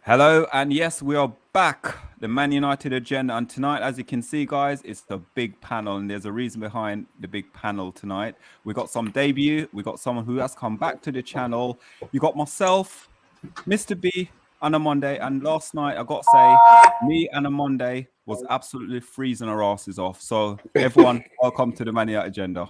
Hello, and yes, we are back. The Man United agenda, and tonight, as you can see, guys, it's the big panel, and there's a reason behind the big panel tonight. We got some debut, we got someone who has come back to the channel. You got myself, Mr. B, and OMONDI, and last night I got to say, me and OMONDI was absolutely freezing our asses off. So, everyone, welcome to the Man United agenda.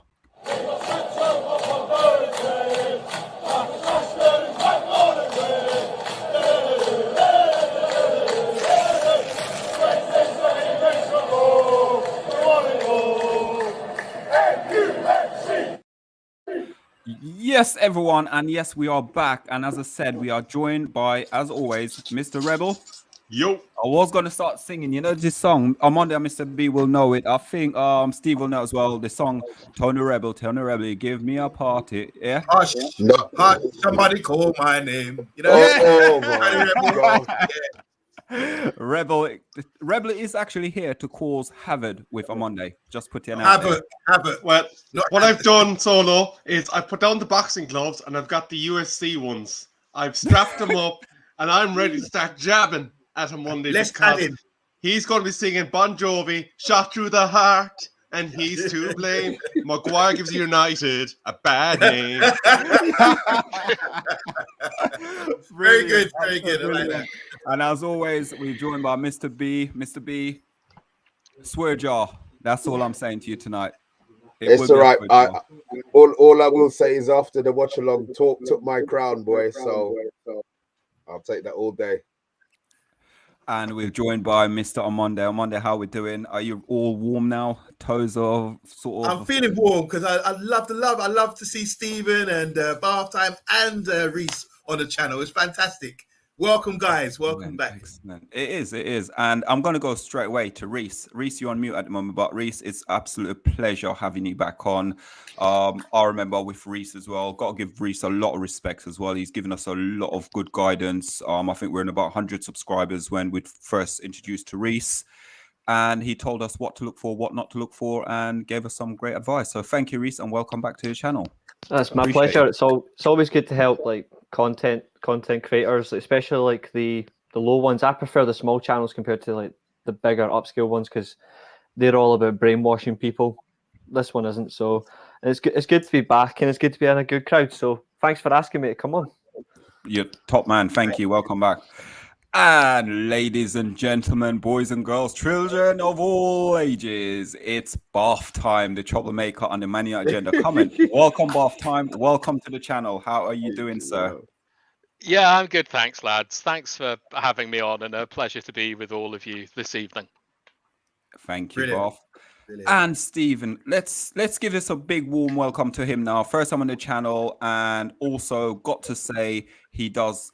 Yes, everyone, and yes, we are back. And as I said, we are joined by, as always, Mr. Rebel. Yo, I was going to start singing, you know, this song. OMONDI and Mr. B will know it. I think Steve will know as well. The song, Tony Rebel, you give me a party. Yeah? Hush, no. hush, somebody call my name. You know? Oh my God. Rebel is actually here to cause havoc with OMONDI. Just put it out there. Havoc. Well, what I've done solo is I put down the boxing gloves and I've got the USC ones. I've strapped them up and I'm ready to start jabbing at him one day. Let's add in. He's going to be singing Bon Jovi, Shot Through the Heart, and he's to blame. Maguire gives United a bad name. Very good. I like that. And as always, we're joined by Mr. B. Mr. B, swear jar. That's all I'm saying to you tonight. It's all right. All I will say is after the watch along talk took my crown, boy. So I'll take that all day. And we're joined by Mr. OMONDI. OMONDI, how we doing? Are you all warm now? Toes are sort of. I'm feeling warm because I love the love. I love to see Stephen and Bath Time and Reese on the channel. It's fantastic. Welcome, guys. Welcome back. Excellent. It is. And I'm going to go straight away to Reese. Reese, you're on mute at the moment, but Reese, it's absolute pleasure having you back on. I remember with Reese as well. Got to give Reese a lot of respect as well. He's given us a lot of good guidance. I think we're in about 100 subscribers when we first introduced to Reese. And he told us what to look for, what not to look for, and gave us some great advice. So thank you, Reese, and welcome back to the channel. That's my pleasure. It's always good to help like content creators, especially like the low ones. I prefer the small channels compared to like the bigger upscale ones because they're all about brainwashing people. This one isn't. So it's good to be back and it's good to be in a good crowd. So thanks for asking me to come on. You're top man. Thank you. Welcome back. And ladies and gentlemen, boys and girls, children of all ages, it's bath time. The troublemaker on the Man United agenda. Comment. Welcome, bath time. Welcome to the channel. How are you doing, sir? Yeah, I'm good. Thanks, lads. Thanks for having me on, and a pleasure to be with all of you this evening. Thank you, Bath. And Stephen, let's give this a big warm welcome to him now. First time on the channel, and also got to say he does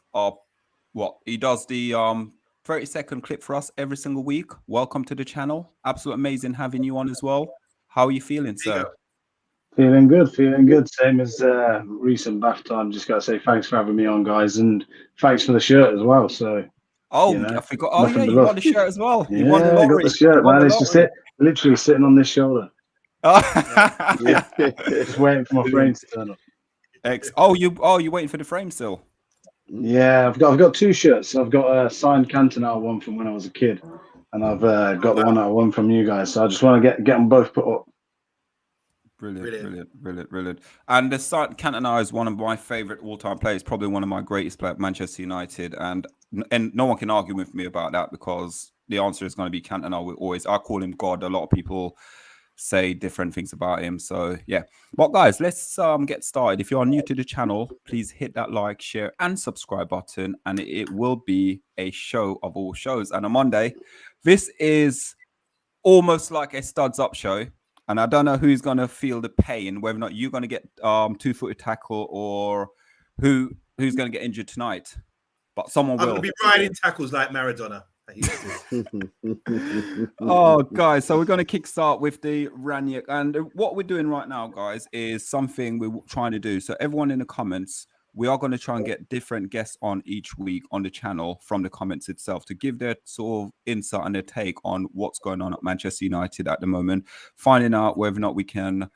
the 30-second clip for us every single week. Welcome to the channel. Absolutely amazing having you on as well. How are you feeling, sir? Feeling good. Same as recent bath time. Just got to say thanks for having me on, guys, and thanks for the shirt as well. So, I forgot. Oh yeah, you got the shirt as well. You won the I lottery. got the shirt, man. It's just literally sitting on this shoulder. Just waiting for my frame to turn up. You waiting for the frame still? Yeah, I've got two shirts. I've got a signed Cantona one from when I was a kid, and I've got the one I won from you guys. So I just want to get them both put up. Brilliant. And the Cantona is one of my favorite all-time players, probably one of my greatest players at Manchester United, and no one can argue with me about that because the answer is going to be Cantona. I call him God. A lot of people say different things about him. So yeah, but guys, let's get started. If you are new to the channel, please hit that like, share, and subscribe button, and it will be a show of all shows. And on Monday, this is almost like a studs up show. And I don't know who's going to feel the pain, whether or not you're going to get two-footed tackle or who's going to get injured tonight. But someone will. I'm going to be riding tackles like Maradona. Oh, guys, so we're going to kickstart with the Ranier. And what we're doing right now, guys, is something we're trying to do. So everyone in the comments, we are going to try and get different guests on each week on the channel from the comments itself to give their sort of insight and their take on what's going on at Manchester United at the moment, finding out whether or not we can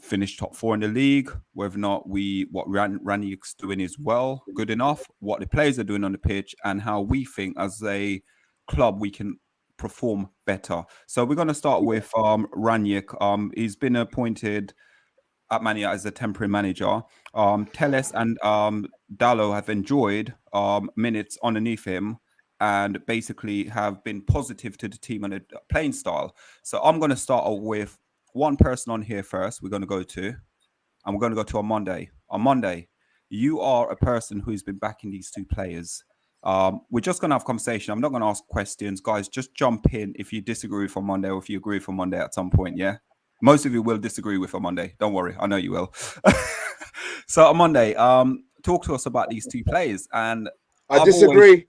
finish top 4 in the league, whether or not what Ranieri's doing is good enough, what the players are doing on the pitch, and how we think as a club we can perform better. So we're going to start with Ranieri. He's been appointed at Man United as a temporary manager. Telles and Dalot have enjoyed minutes underneath him and basically have been positive to the team and the playing style. So I'm going to start with one person on here first. We're going to go to, and we're going to go to OMONDI. OMONDI, you are a person who's been backing these two players. We're just going to have a conversation. I'm not going to ask questions. Guys, just jump in if you disagree with OMONDI or if you agree with OMONDI at some point, yeah? Most of you will disagree with OMONDI. Don't worry. I know you will. So, OMONDI, talk to us about these two players. And I disagree.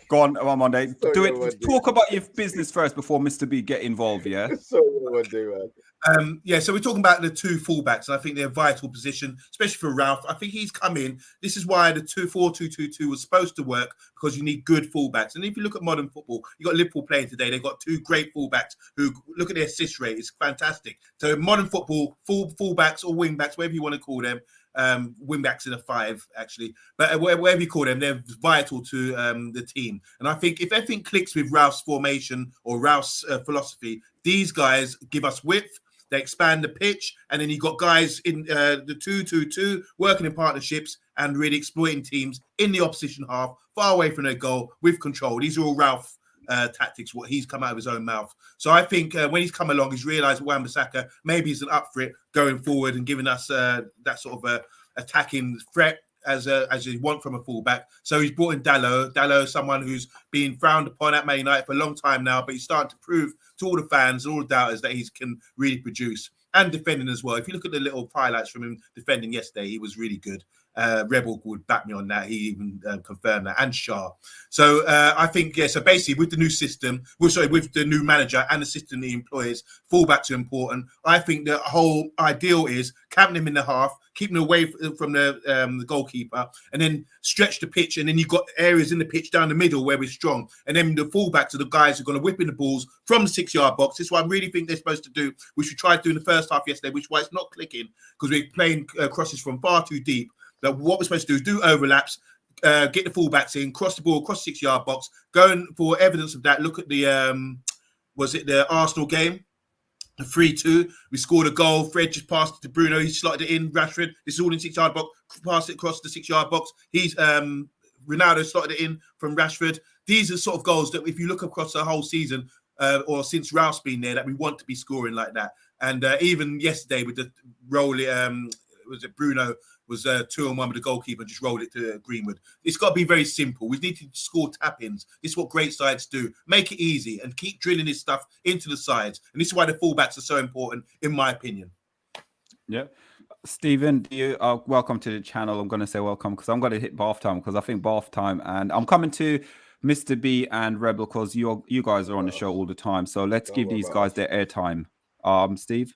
Go on, OMONDI. Do it. Talk about your business first before Mr. B get involved, yeah? Sorry, man. So we're talking about the two fullbacks, and I think they're a vital position, especially for Ralph. I think he's come in. This is why the 4-2-2-2 was supposed to work, because you need good fullbacks. And if you look at modern football, you got Liverpool playing today. They've got two great fullbacks who look at their assist rate. It's fantastic. So modern football, fullbacks or wingbacks, whatever you want to call them, wingbacks in a 5 actually, but whatever you call them, they're vital to the team. And I think if everything clicks with Ralph's formation or Ralph's philosophy, these guys give us width. They expand the pitch, and then you've got guys in the 2-2-2 working in partnerships and really exploiting teams in the opposition half, far away from their goal with control. These are all Ralph tactics, what he's come out of his own mouth. So I think when he's come along, he's realised Wan-Bissaka maybe isn't up for it going forward and giving us that sort of attacking threat as you want from a fullback. So he's brought in Dalot. Dalot is someone who's been frowned upon at Man United for a long time now, but he's starting to prove to all the fans and all the doubters that he can really produce. And defending as well. If you look at the little highlights from him defending yesterday, he was really good. Rebel would back me on that. He even confirmed that, and SHAH. So I think, so basically with the new system, with the new manager and the system that he employs, fullbacks are important. I think the whole ideal is camping him in the half, keeping him away from the goalkeeper, and then stretch the pitch. And then you've got areas in the pitch down the middle where we're strong. And then the fullbacks are the guys who are going to whip in the balls from the 6-yard box. This is what I really think they're supposed to do, which we tried to do in the first half yesterday, which is why it's not clicking, because we're playing crosses from far too deep. That what we're supposed to do is do overlaps, get the fullbacks in, cross the ball, across 6-yard box, going for evidence of that. Look at the, was it the Arsenal game? The 3-2. We scored a goal. Fred just passed it to Bruno. He slotted it in. Rashford. This is all in 6-yard box. Passed it across the 6-yard box. He's Ronaldo slotted it in from Rashford. These are sort of goals that if you look across the whole season or since Ralph's been there, that we want to be scoring like that. And even yesterday with the roll, was it Bruno was 2-on-1 with the goalkeeper, just rolled it to Greenwood. It's got to be very simple. We need to score tap-ins. This is what great sides do. Make it easy and keep drilling this stuff into the sides. And this is why the fullbacks are so important, in my opinion. Yeah. Stephen, you are welcome to the channel. I'm going to say welcome because I'm going to hit bath time, because I think bath time, and I'm coming to Mr. B and Rebel because you guys are on the show all the time. So let's give these guys their airtime. Steve?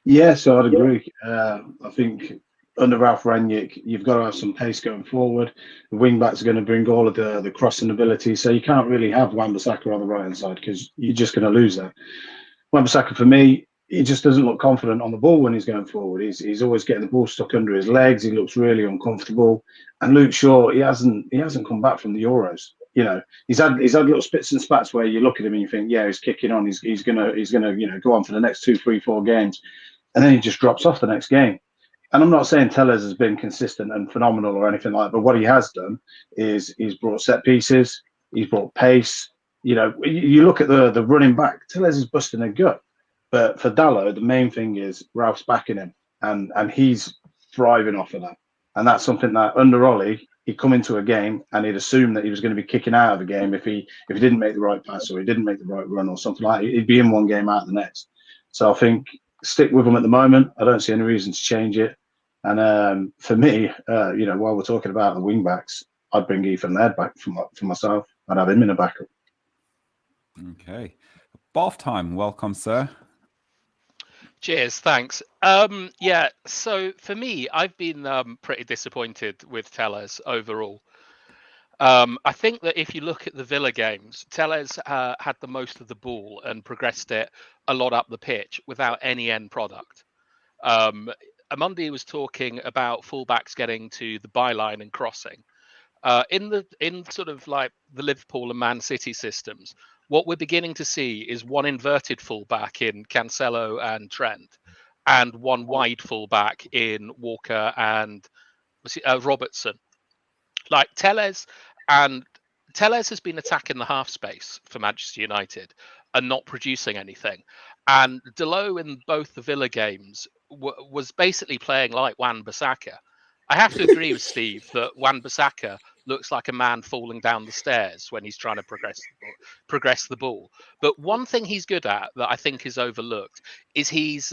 Yeah, so I'd agree. I think under Ralph Rangnick, you've got to have some pace going forward. The wing backs are going to bring all of the crossing ability, so you can't really have Wan-Bissaka on the right hand side because you're just going to lose that. Wan-Bissaka, for me, he just doesn't look confident on the ball when he's going forward. He's always getting the ball stuck under his legs. He looks really uncomfortable. And Luke Shaw, he hasn't come back from the Euros. You know, he's had little spits and spats where you look at him and you think, yeah, he's kicking on. He's gonna go on for the next 2, 3, 4 games. And then he just drops off the next game. And I'm not saying Tellez has been consistent and phenomenal or anything like that, but what he has done is he's brought set pieces, he's brought pace. You know, you look at the running back, Tellez is busting a gut. But for Dalot, the main thing is Ralph's backing him, and he's thriving off of that. And that's something that under Ollie, he'd come into a game and he'd assume that he was going to be kicking out of the game if he didn't make the right pass or he didn't make the right run or something like that. He'd be in one game out the next. So I think stick with him at the moment. I don't see any reason to change it. And for me, while we're talking about the wing backs, I'd bring Ethan Laird back for myself. I'd have him in a backup. Okay. Bath time. Welcome, sir. Cheers, thanks. Yeah, so for me, I've been pretty disappointed with Tellez overall. I think that if you look at the Villa games, Tellez had the most of the ball and progressed it a lot up the pitch without any end product. OMONDI was talking about fullbacks getting to the byline and crossing. In sort of like the Liverpool and Man City systems, what we're beginning to see is one inverted fullback in Cancelo and Trent, and one wide fullback in Walker and Robertson. Like Tellez has been attacking the half space for Manchester United and not producing anything. And Delo in both the Villa games was basically playing like Wan-Bissaka. I have to agree with Steve that Wan-Bissaka looks like a man falling down the stairs when he's trying to progress the ball. But one thing he's good at that I think is overlooked is he's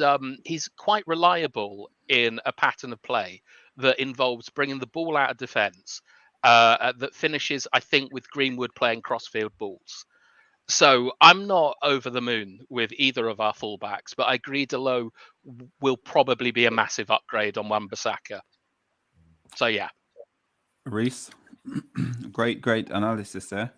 quite reliable in a pattern of play that involves bringing the ball out of defence. That finishes, I think, with Greenwood playing crossfield balls. So I'm not over the moon with either of our fullbacks, but I agree Delo will probably be a massive upgrade on Wan-Bissaka. So yeah. Reese, great analysis there.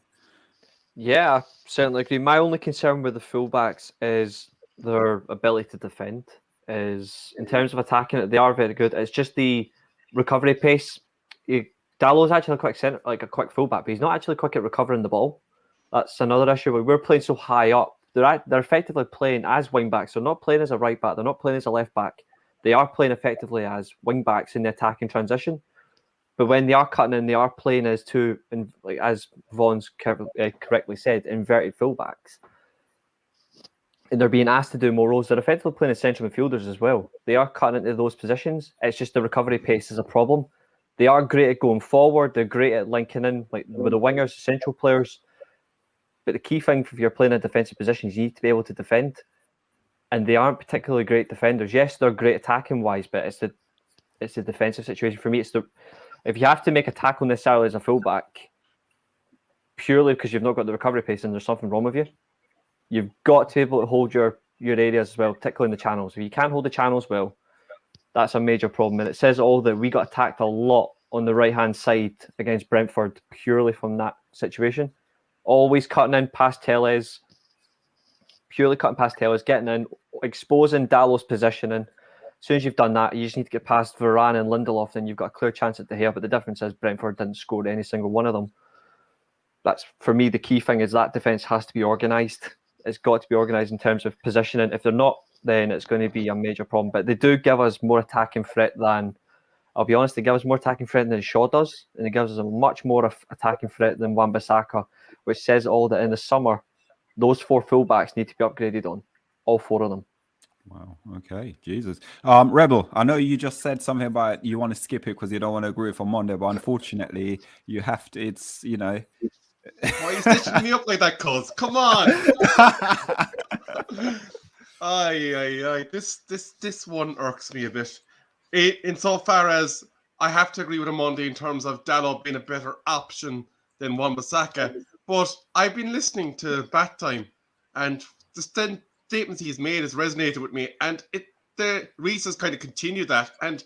Yeah, I certainly agree. My only concern with the fullbacks is their ability to defend. Is in terms of attacking it, they are very good. It's just the recovery pace. Dallow's actually a quick fullback, but he's not actually quick at recovering the ball. That's another issue. We're playing so high up. They're effectively playing as wing backs. They're not playing as a right back. They're not playing as a left back. They are playing effectively as wing backs in the attacking transition. But when they are cutting in, they are playing as two, and like as Vaughan's correctly said, inverted fullbacks. And they're being asked to do more roles. They're effectively playing as central midfielders as well. They are cutting into those positions. It's just the recovery pace is a problem. They are great at going forward. They're great at linking in, like with the wingers, the central players. But the key thing if you're playing a defensive position is you need to be able to defend. And they aren't particularly great defenders. Yes, they're great attacking wise, but it's the defensive situation. For me, if you have to make a tackle necessarily as a fullback, purely because you've not got the recovery pace and there's something wrong with you, you've got to be able to hold your areas as well, particularly in the channels. If you can't hold the channels well, that's a major problem. And it says all that we got attacked a lot on the right-hand side against Brentford purely from that situation. Always cutting in past Tellez, purely cutting past Tellez, getting in, exposing Dallow's positioning. As soon as you've done that, you just need to get past Varane and Lindelof, and you've got a clear chance at De Gea. But the difference is Brentford didn't score any single one of them. That's, for me, the key thing is that defence has to be organised. It's got to be organised in terms of positioning. If they're not, then it's going to be a major problem. But they do give us more attacking threat than, I'll be honest, they give us more attacking threat than Shaw does. And it gives us a much more attacking threat than Wan-Bissaka, which says all that in the summer, those four fullbacks need to be upgraded on. All four of them. Wow. Okay. Jesus. Rebel, I know you just said something about you want to skip it because you don't want to agree with Monday, but unfortunately, you have to. It's, you know. Why are you stitching me up like that, cuz? Come on. Aye. This one irks me a bit. Insofar as I have to agree with OMONDI in terms of Dalot being a better option than Wan-Bissaka. But I've been listening to Bat Time, and the statements he's made has resonated with me, and the Reese has kind of continued that. And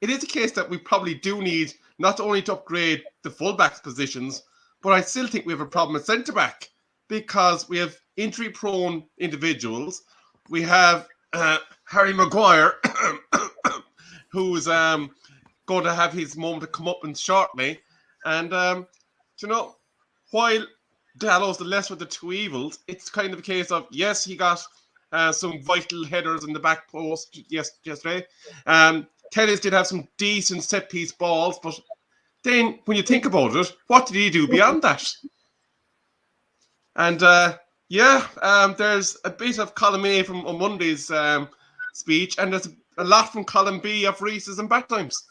it is a case that we probably do need not only to upgrade the fullbacks positions, but I still think we have a problem at centre-back because we have injury-prone individuals. We have Harry Maguire, who's going to have his moment to come up in shortly. And, you know, while Dallow's the lesser of the two evils, it's kind of a case of, yes, he got some vital headers in the back post yesterday. Tellez did have some decent set-piece balls, but then when you think about it, what did he do beyond that? And, there's a bit of column A from OMONDI's speech, and there's a lot from column B of Reese's and Bat Times.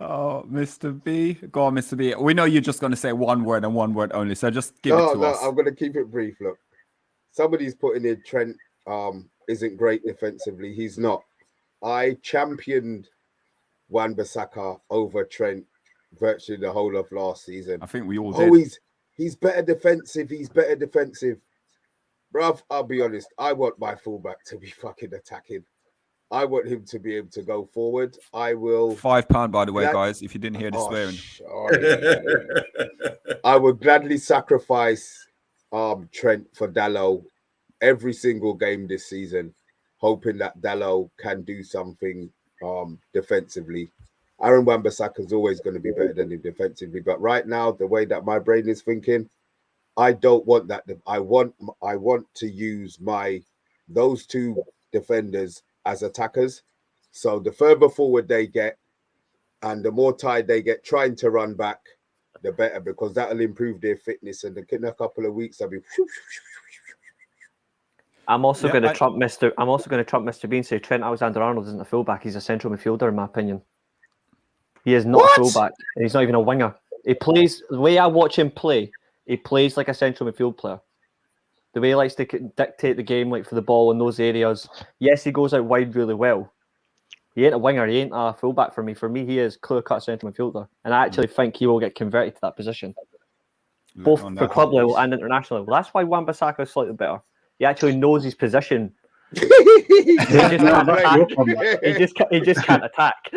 Oh, Mr. B. Go on, Mr. B. We know you're just going to say one word and one word only, so just give it to us. I'm going to keep it brief. Look, somebody's putting in Trent isn't great defensively. He's not. I championed Wan-Bissaka over Trent virtually the whole of last season. I think we all did. Oh, he's better defensive. He's better defensive. Bruv, I'll be honest. I want my fullback to be fucking attacking. I want him to be able to go forward. I will. £5, by the way, That- guys. If you didn't hear the swearing. I would gladly sacrifice Trent for Dalot every single game this season, hoping that Dalot can do something defensively. Aaron Wan-Bissaka is always going to be better than him defensively, but right now, the way that my brain is thinking, I don't want that. I want to use those two defenders as attackers. So the further forward they get, and the more tired they get trying to run back, the better, because that'll improve their fitness. And in a couple of weeks, I'll be. I'm also going to trump Mr. Bean. Say Trent Alexander-Arnold isn't a fullback. He's a central midfielder, in my opinion. He is not a fullback, and he's not even a winger. He plays the way I watch him play. He plays like a central midfield player. The way he likes to dictate the game, like for the ball in those areas. Yes, he goes out wide really well. He ain't a winger. He ain't a fullback for me. For me, he is clear-cut central midfielder, and I actually think he will get converted to that position, both for club level and international level. That's why Wan-Bissaka is slightly better. He actually knows his position. He just can't attack.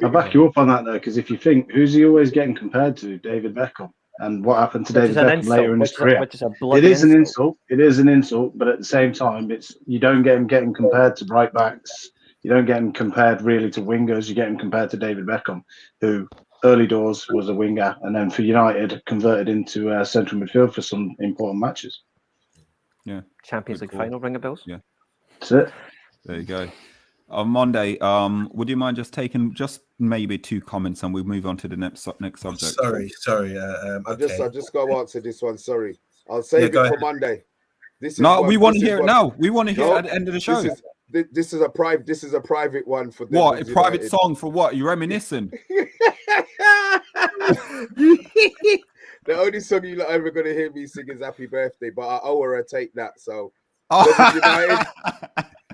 I'll back you up on that, though, because if you think, who's he always getting compared to? David Beckham. And what happened to David Beckham later in his career? It is an insult. It is an insult, but at the same time, you don't get him getting compared to right backs. You don't get him compared really to wingers. You get him compared to David Beckham, who early doors was a winger, and then for United converted into central midfield for some important matches. Yeah, Champions League final, ring a bells. Yeah, that's it. There you go. On Monday, would you mind just taking just maybe 2 comments and we'll move on to the next subject? Sorry. Okay. I just got to answer this one. Sorry, I'll save it for Monday. We want to hear it now. We want to hear it at the end of the show. This is a private one for them. What? A private song for what? You reminiscing? The only song you're ever going to hear me sing is Happy Birthday, but I owe her a take that. So, United,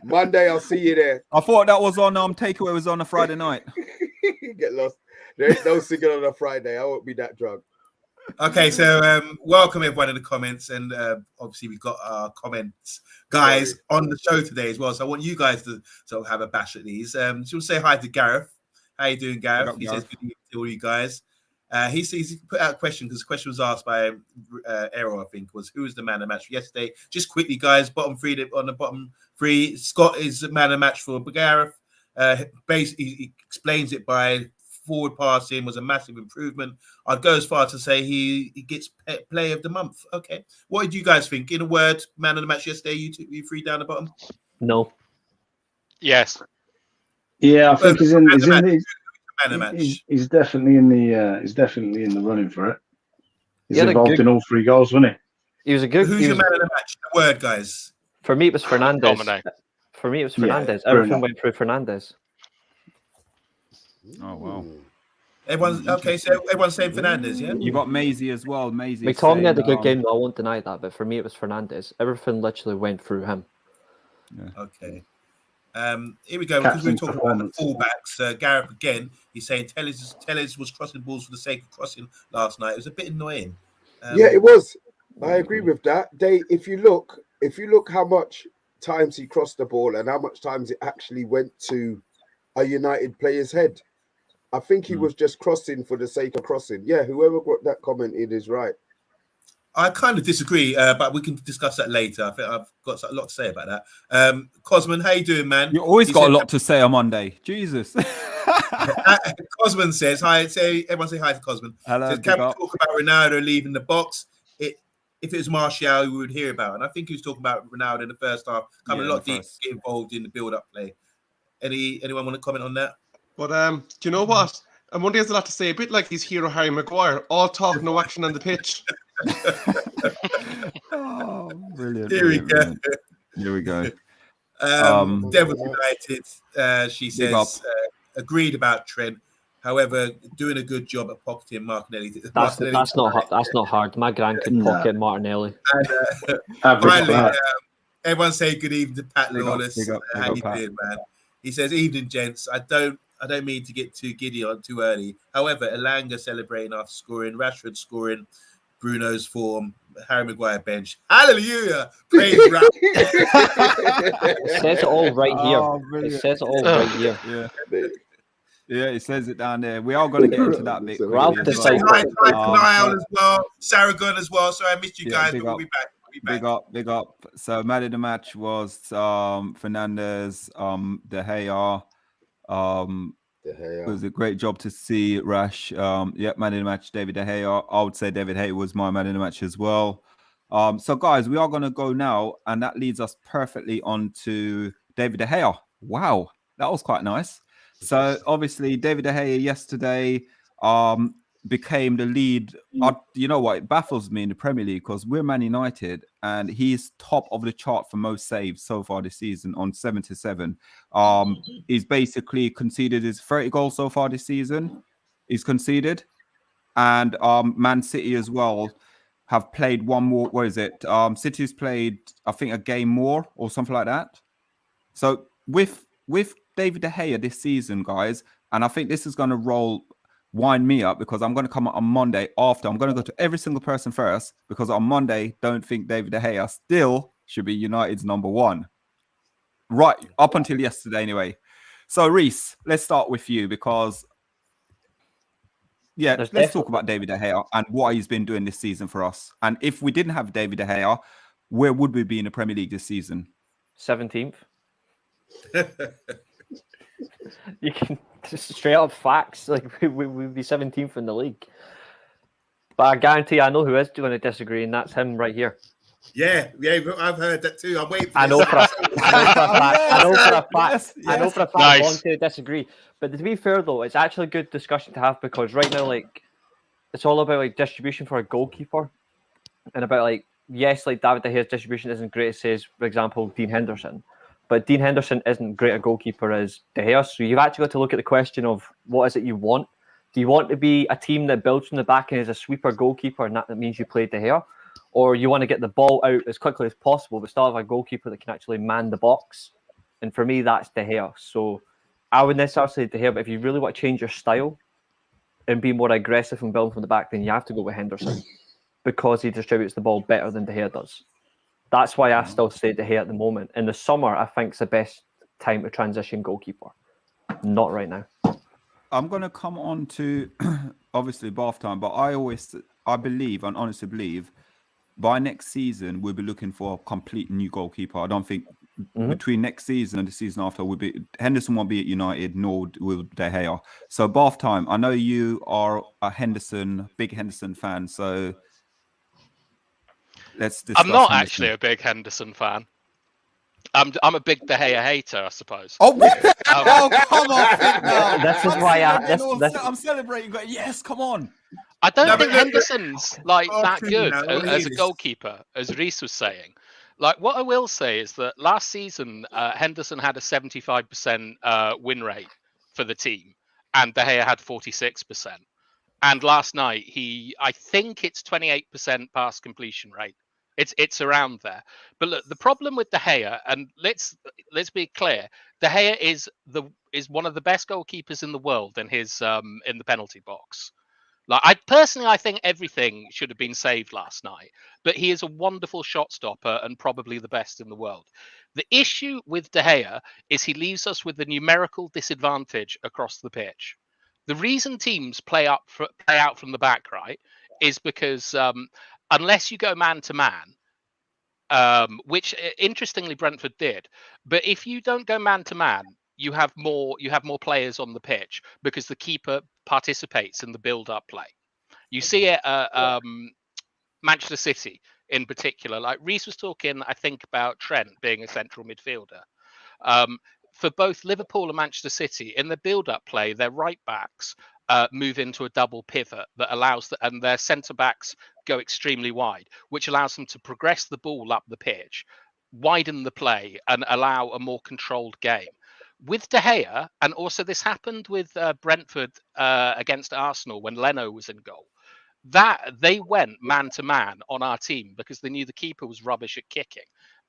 Monday, I'll see you there. I thought that was on Takeaway was on a Friday night. Get lost. There ain't no singing on a Friday. I won't be that drunk. Okay, so welcome everyone in the comments, and obviously we've got our comments, guys, on the show today as well. So I want you guys to sort of have a bash at these. So we'll say hi to Gareth. How you doing, Gareth? He says good evening to all you guys. He's put out a question because the question was asked by Errol, I think, was who was the man of the match yesterday. Just quickly, guys, bottom three, Scott is the man of the match for Gareth. Basically, he explains it by forward passing was a massive improvement. I'd go as far to say he gets play of the month. Okay, what did you guys think? In a word, man of the match yesterday. You 3 down the bottom. No. Yes. Yeah, I think he's definitely in the running for it. He's involved in all 3 goals, wasn't he? He was a good. Who's your man of the match? A word, guys. For me, it was Fernandez. For me, it was Fernandez. Everything went through Fernandez. Oh wow! Everyone's okay. So everyone's saying Fernandez, yeah. You got Maisey as well. Maisey. McTominay had a good game, though. I won't deny that. But for me, it was Fernandez. Everything literally went through him. Yeah. Okay. Here we go. Because we're talking about the fullbacks. Gareth again. He's saying Tellez was crossing balls for the sake of crossing last night. It was a bit annoying. Yeah, it was. I agree with that. If you look how much times he crossed the ball and how much times it actually went to a United player's head, I think he was just crossing for the sake of crossing. Yeah, whoever got that comment in is right. I kind of disagree, but we can discuss that later. I think I've got a lot to say about that. Cosman, how you doing, man? You always got a lot to say on Monday. Jesus. Cosman says hi. Everyone say hi to Cosman. Hello. Says, can we talk about Ronaldo leaving the box? If it was Martial, we would hear about it. And I think he was talking about Ronaldo in the first half, coming a lot deep, get involved in the build-up play. Anyone want to comment on that? But do you know what? Monday has a lot to say, a bit like his hero Harry Maguire, all talk, no action on the pitch. Oh, brilliant! Here we go. Devils United. She says agreed about Trent. However, doing a good job at pocketing Martinelli. That's not hard. My grand could pocket Martinelli. And finally, everyone say good evening to Pat Lawless. How you doing, man? He says, "Evening, gents. I don't mean to get too giddy on too early. However, Elanga celebrating after scoring, Rashford scoring, Bruno's form, Harry Maguire bench. Hallelujah! Praise Ralph. It says it all right here. Oh, It brilliant. says it all right here. Yeah. Yeah, it says it down there. We are going to get into that bit quickly Ralph as Just decides. say well. hi to Niall so- as well, Saragon as well. So I missed you Yeah, guys, big but we'll up. be back. Big up. So man of the match was Fernandez, De Gea. It was a great job to see Rash. Man of the match, David De Gea. I would say David Gea was my man of the match as well. So guys, we are going to go now, and that leads us perfectly on to David De Gea. Wow, that was quite nice. So obviously David De Gea yesterday became the lead. You know what? It baffles me in the Premier League because we're Man United and he's top of the chart for most saves so far this season on 77. He's basically conceded his 30 goals so far this season. He's conceded. And Man City as well have played one more. What is it? City's played, I think, a game more or something like that. So with David De Gea this season, guys, and I think this is going to wind me up because I'm going to come on Monday after. I'm going to go to every single person first because on Monday, don't think David De Gea still should be United's number one. Right, up until yesterday anyway. So Reese, let's start with you because let's talk about David De Gea and what he's been doing this season for us. And if we didn't have David De Gea, where would we be in the Premier League this season? 17th. You can just straight up facts. Like we'd be 17th in the league. But I guarantee I know who is going to disagree, and that's him right here. Yeah, I've heard that too. I'm waiting for I know for a fact. I know for a fact. Nice. I want to disagree. But to be fair though, it's actually a good discussion to have because right now, like, it's all about like distribution for a goalkeeper, and about like yes, like David De Gea's distribution isn't great as says, for example, Dean Henderson. But Dean Henderson isn't great a goalkeeper as De Gea. So you've actually got to look at the question of what is it you want? Do you want to be a team that builds from the back and is a sweeper goalkeeper, and that means you play De Gea? Or you want to get the ball out as quickly as possible, but still have a goalkeeper that can actually man the box? And for me, that's De Gea. So I would necessarily say De Gea, but if you really want to change your style and be more aggressive and build from the back, then you have to go with Henderson because he distributes the ball better than De Gea does. That's why I still say De Gea at the moment. In the summer, I think it's the best time to transition goalkeeper. Not right now. I'm going to come on to obviously bath time, but I believe and honestly believe by next season we'll be looking for a complete new goalkeeper. I don't think between next season and the season after Henderson won't be at United, nor will De Gea. So bath time. I know you are a big Henderson fan, so let's discuss. I'm not Henderson. actually a big Henderson fan. I'm a big De Gea hater, I suppose. Oh, come on! This is why I'm celebrating. Yes, come on. I don't No, think but look, Henderson's like that good as a Reece. goalkeeper, as Reece was saying. Like what I will say is that last season Henderson had a 75% win rate for the team, and De Gea had 46%. And last night I think it's 28% pass completion rate. It's around there. But look, the problem with De Gea, and let's be clear, De Gea is one of the best goalkeepers in the world in his in the penalty box. Like I think everything should have been saved last night, but he is a wonderful shot stopper and probably the best in the world. The issue with De Gea is he leaves us with a numerical disadvantage across the pitch. The reason teams play out from the back, right, is because unless you go man to man, which interestingly Brentford did, but if you don't go man to man, you have more players on the pitch because the keeper participates in the build-up play. You see it at Manchester City in particular. Like Reece was talking, I think, about Trent being a central midfielder. For both Liverpool and Manchester City, in the build-up play, their right backs move into a double pivot that allows and their centre backs go extremely wide, which allows them to progress the ball up the pitch, widen the play, and allow a more controlled game. With De Gea, and also this happened with Brentford against Arsenal when Leno was in goal, that they went man to man on our team because they knew the keeper was rubbish at kicking.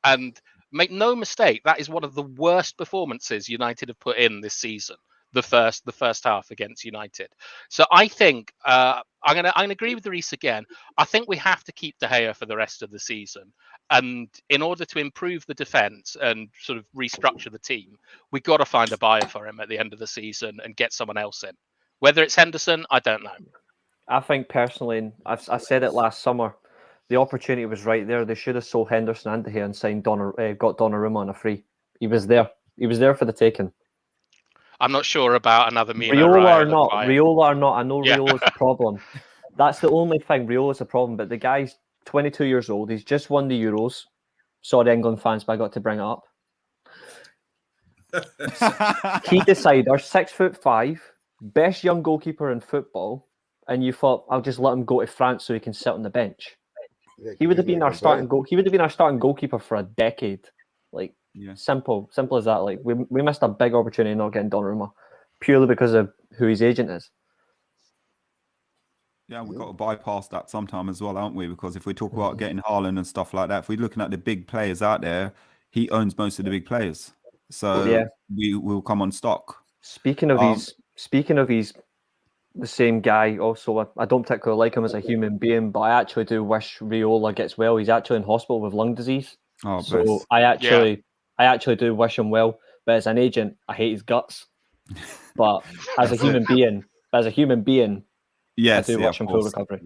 And make no mistake, that is one of the worst performances United have put in this season. the first half against United. So I think I'm gonna agree with Reece again. I think we have to keep De Gea for the rest of the season, and in order to improve the defense and sort of restructure the team, we've got to find a buyer for him at the end of the season and get someone else in. Whether it's Henderson, I don't know. I think personally, I said it last summer, the opportunity was right there. They should have sold Henderson and De Gea and signed got Donnarumma on a free. He was there. He was there for the taking. I'm not sure about another Mino Riola Raiola or not. I know Riola's a problem. That's the only thing. Riola's a problem. But the guy's 22 years old. He's just won the Euros. Sorry, England fans, but I got to bring it up. Key decider, 6'5", best young goalkeeper in football, and you thought, I'll just let him go to France so he can sit on the bench. Yeah, He would have been our starting goalkeeper for a decade. Like, simple as that. Like, we missed a big opportunity not getting Donnarumma purely because of who his agent is. Yeah, we've got to bypass that sometime as well, aren't we? Because if we talk about getting Haaland and stuff like that, if we're looking at the big players out there, he owns most of the big players. So we will come on stock. Speaking of he's the same guy. Also, I don't particularly like him as a human being, but I actually do wish Riola gets well. He's actually in hospital with lung disease. Oh, so bless. I actually do wish him well. But as an agent, I hate his guts. But as a human being, yes, I do wish him full recovery.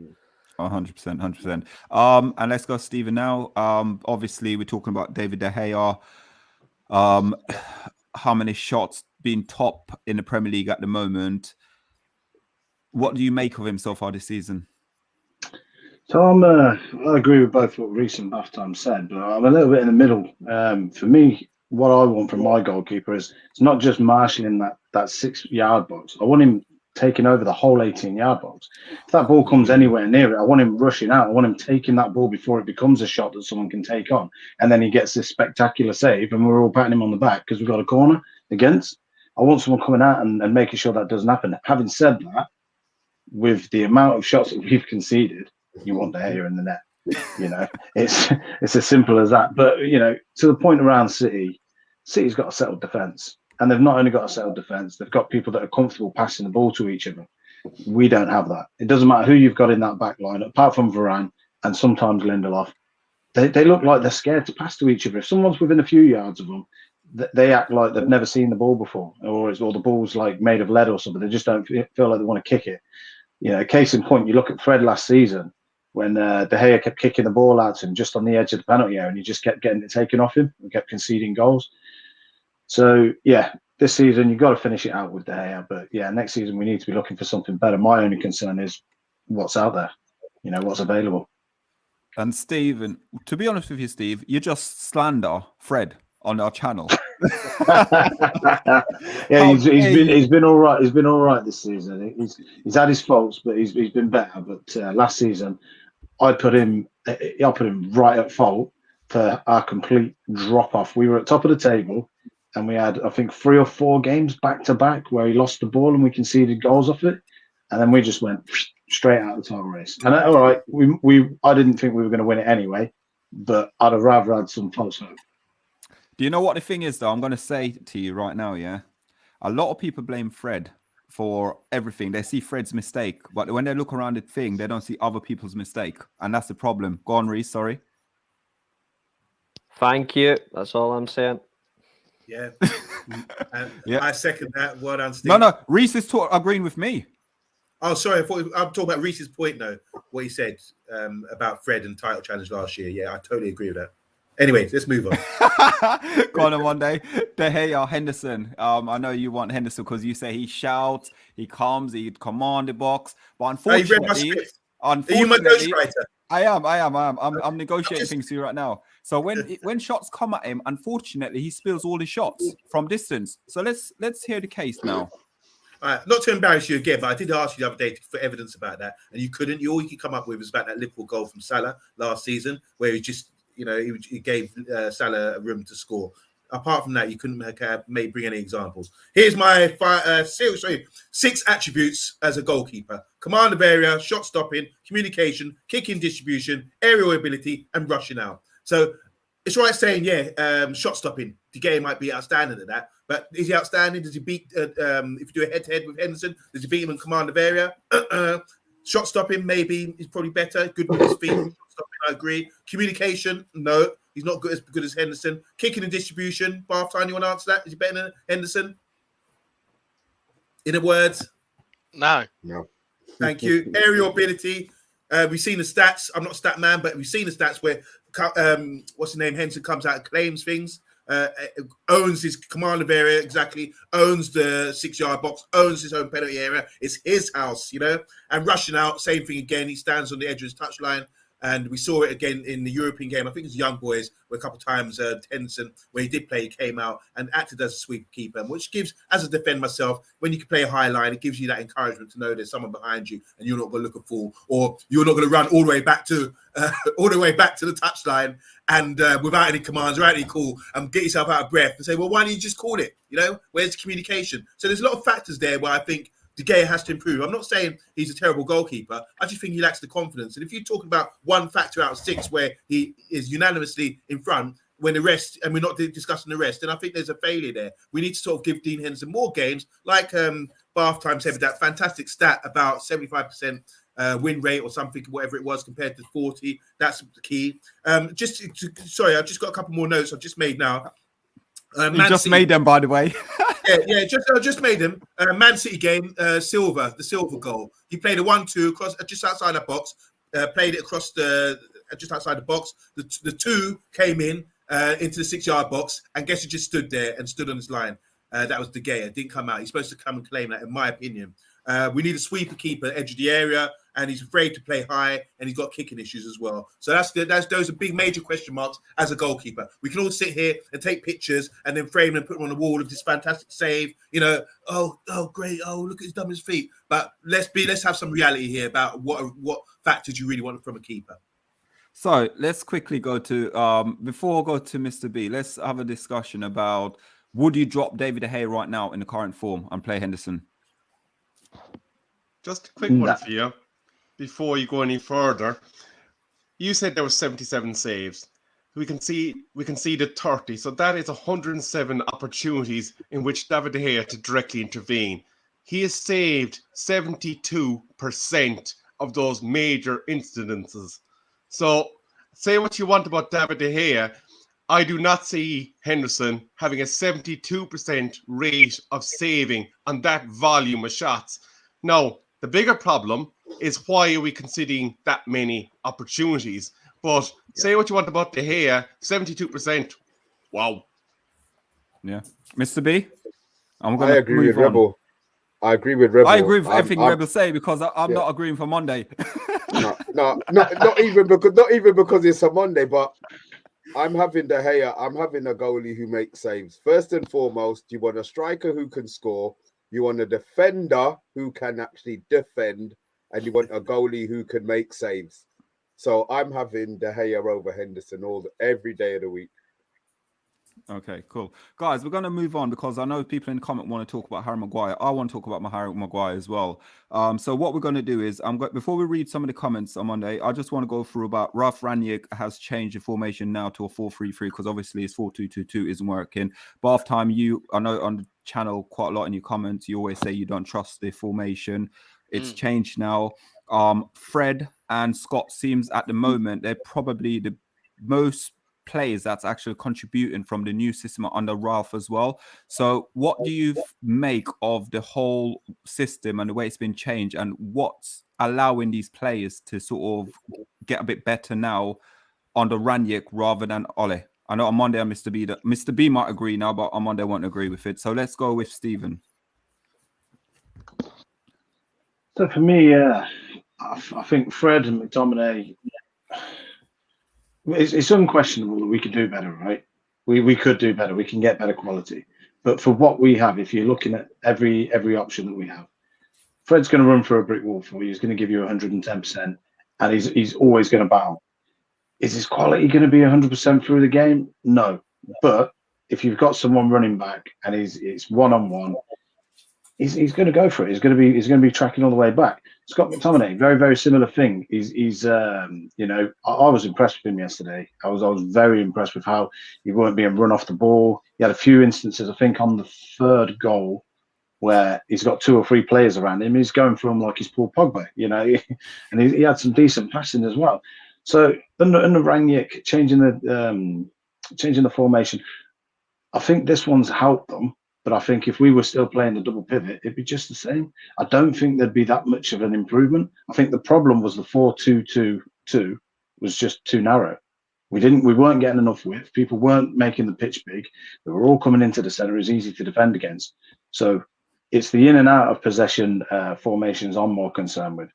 100%. And let's go, Stephen. Now, obviously, we're talking about David De Gea. How many shots being top in the Premier League at the moment? What do you make of him so far this season? So I agree with both what Reece and Halftime said, but I'm a little bit in the middle. For me, what I want from my goalkeeper is it's not just marshalling that 6-yard box. I want him taking over the whole 18-yard box. If that ball comes anywhere near it, I want him rushing out. I want him taking that ball before it becomes a shot that someone can take on. And then he gets this spectacular save and we're all patting him on the back because we've got a corner against. I want someone coming out and making sure that doesn't happen. Having said that, with the amount of shots that we've conceded, you want De Gea in the net. You know, it's as simple as that. But, you know, to the point around City's got a settled defence. And they've not only got a settled defence, they've got people that are comfortable passing the ball to each other. We don't have that. It doesn't matter who you've got in that back line, apart from Varane and sometimes Lindelof. They look like they're scared to pass to each other. If someone's within a few yards of them, they act like they've never seen the ball before, or the ball's like made of lead or something. They just don't feel like they want to kick it. You know, case in point, you look at Fred last season when De Gea kept kicking the ball out to him just on the edge of the penalty area, and he just kept getting it taken off him and kept conceding goals. So, yeah, this season you've got to finish it out with De Gea. But, yeah, next season we need to be looking for something better. My only concern is what's out there, you know, what's available. And Steve, to be honest with you, Steve, you just slander Fred on our channel. Yeah, he's been all right. He's been all right this season. He's had his faults, but he's been better. But last season, I put him right at fault for our complete drop off. We were at top of the table, and we had, I think, 3 or 4 games back to back where he lost the ball and we conceded goals off it, and then we just went straight out of the title race. And all right, I didn't think we were going to win it anyway, but I'd have rather had some false hope. Do you know what the thing is, though? I'm going to say to you right now, yeah? A lot of people blame Fred for everything. They see Fred's mistake, but when they look around the thing, they don't see other people's mistake. And that's the problem. Go on, Reece, sorry. Thank you. That's all I'm saying. Yeah. Yeah. I second that. Well done, Steve. No, Reece is agreeing with me. Oh, sorry. I'm talking about Reece's point, though, what he said about Fred and title challenge last year. Yeah, I totally agree with that. Anyway, let's move on. Go on one day. De Gea, Henderson. I know you want Henderson because you say he shouts, he comes, he command the box. But unfortunately, Are you my ghostwriter? I am. I'm negotiating things to you right now. So when shots come at him, unfortunately, he spills all his shots from distance. So let's hear the case now. Not to embarrass you again, but I did ask you the other day for evidence about that, and you couldn't. All you could come up with was about that Liverpool goal from Salah last season, where he just, you know, he gave Salah a room to score. Apart from that, you couldn't bring any examples. Here's my 6 attributes as a goalkeeper: command of area, shot stopping, communication, kicking distribution, aerial ability, and rushing out. So it's right saying, shot stopping. De Gea might be outstanding at that, But is he outstanding? Does he beat, if you do a head-to-head with Henderson, does he beat him in command of area? Shot stopping, maybe he's probably better. Good with his feet. Shot stopping, I agree. Communication, no, he's not as good as Henderson. Kicking and distribution, Bath time, you want to answer that? Is he better than Henderson? In a word? No. Thank you. Aerial ability. We've seen the stats. I'm not a stat man, but we've seen the stats where what's the name? Henderson comes out and claims things, owns his command of area exactly, owns the 6-yard box, owns his own penalty area. It's his house, you know. And rushing out, same thing again. He stands on the edge of his touchline. And we saw it again in the European game. I think it's Young Boys, where a couple of times Henderson, where he did play, he came out and acted as a sweep keeper, which gives, as a defender myself, when you can play a high line, it gives you that encouragement to know there's someone behind you and you're not going to look a fool, or you're not going to run all the way back to the touchline and without any commands, without any call, and get yourself out of breath and say, well, why don't you just call it? You know, where's the communication? So there's a lot of factors there where I think De Gea has to improve. I'm not saying he's a terrible goalkeeper. I just think he lacks the confidence. And if you're talking about one factor out of 6 where he is unanimously in front, when the rest, and we're not discussing the rest, then I think there's a failure there. We need to sort of give Dean Henderson more games, like Bath Time said, that fantastic stat about 75% win rate or something, whatever it was, compared to 40. That's the key. Sorry, I've just got a couple more notes I've just made now. You just made them, by the way. I just made him. Man City game, the silver goal. He played a 1-2 across just outside the box. Played it across just outside the box. The 2 came in into the 6-yard box, and guess who just stood there and stood on his line? That was De Gea. Didn't come out. He's supposed to come and claim that, in my opinion. We need a sweeper keeper, edge of the area, and he's afraid to play high, and he's got kicking issues as well. So those are big major question marks as a goalkeeper. We can all sit here and take pictures and then frame them and put them on the wall of this fantastic save. You know, oh great, oh look at his dumb his feet. But let's have some reality here about what factors you really want from a keeper. So let's quickly go to before I go to Mr. B, let's have a discussion about, would you drop David De Gea right now in the current form and play Henderson? Just a quick one for you before you go any further. You said there were 77 saves. We can see the 30. So that is 107 opportunities in which David De Gea to directly intervene. He has saved 72% of those major incidences. So say what you want about David De Gea, I do not see Henderson having a 72% rate of saving on that volume of shots. Now, the bigger problem is, why are we conceding that many opportunities? But say what you want about De Gea, 72%. Wow. Yeah. Mr. B? I agree with Rebel. I agree with Rebel. I agree with everything Rebel say, because I'm not agreeing for Monday. not even because it's a Monday, but I'm having De Gea. I'm having a goalie who makes saves. First and foremost, you want a striker who can score. You want a defender who can actually defend, and you want a goalie who can make saves. So I'm having De Gea over Henderson every day of the week. Okay, cool. Guys, we're going to move on because I know people in the comment want to talk about Harry Maguire. I want to talk about Harry Maguire as well. So what we're going to do is, before we read some of the comments on Monday, I just want to go through about Ralph Rangnick has changed the formation now to a 4-3-3 because obviously his 4-2-2-2 isn't working. Bath time, I know on the channel quite a lot in your comments, you always say you don't trust the formation. It's changed now. Fred and Scott seems at the moment, they're probably the most players that's actually contributing from the new system under Ralph as well. So what do you make of the whole system and the way it's been changed, and what's allowing these players to sort of get a bit better now under Rangnick rather than Ole? I know on Monday Mr. B might agree now, but on Monday I won't agree with it. So let's go with Stephen. So for me, I think Fred and McTominay, it's unquestionable that we could do better, right? We could do better. We can get better quality. But for what we have, if you're looking at every option that we have, Fred's going to run through a brick wall for you. He's going to give you 110%, and he's always going to battle. Is his quality going to be 100% through the game? No. But if you've got someone running back and it's one-on-one, he's going to go for it. He's going to be tracking all the way back. Scott McTominay, very, very similar thing. He's you know, I was impressed with him yesterday. I was very impressed with how he weren't being run off the ball. He had a few instances, I think, on the third goal where he's got 2 or 3 players around him. He's going for him like he's Paul Pogba, you know, and he had some decent passing as well. So under Rangnick changing the formation, I think this one's helped them. But I think if we were still playing the double pivot, it'd be just the same. I don't think there'd be that much of an improvement. I think the problem was the 4-2-2-2 was just too narrow. We weren't getting enough width. People weren't making the pitch big. They were all coming into the centre. It was easy to defend against. So it's the in and out of possession formations I'm more concerned with.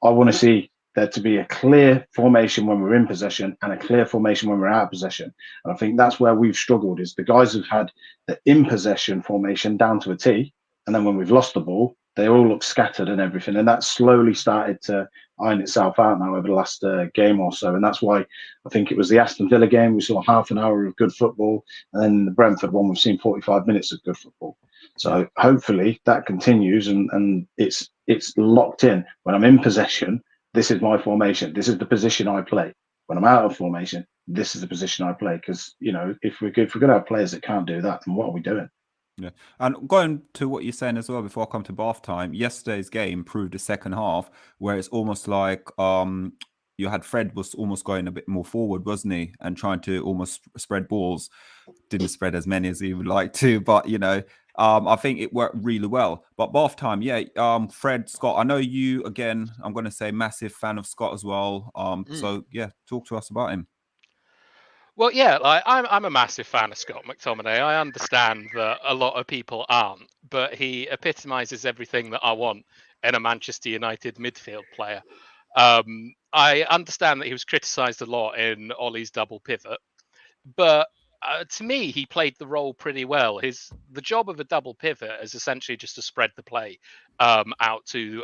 I want to see there to be a clear formation when we're in possession and a clear formation when we're out of possession. And I think that's where we've struggled, is the guys have had the in possession formation down to a T. And then when we've lost the ball, they all look scattered and everything. And that slowly started to iron itself out now over the last game or so. And that's why I think it was the Aston Villa game. We saw half an hour of good football. And then the Brentford one, we've seen 45 minutes of good football. So hopefully that continues and it's locked in. When I'm in possession, this is my formation. This is the position I play. When I'm out of formation, this is the position I play. Because, you know, if we're going to have players that can't do that, then what are we doing? Yeah, and going to what you're saying as well before I come to bath time, yesterday's game proved the second half where it's almost like you had Fred was almost going a bit more forward, wasn't he, and trying to almost spread balls. Didn't spread as many as he would like to, but you know, I think it worked really well. But bath time, yeah, Fred, Scott, I know you again. I'm going to say massive fan of Scott as well. So yeah, talk to us about him. Well, yeah, like I'm a massive fan of Scott McTominay. I understand that a lot of people aren't, but he epitomizes everything that I want in a Manchester United midfield player. I understand that he was criticised a lot in Ollie's double pivot, but to me, he played the role pretty well. The job of a double pivot is essentially just to spread the play out to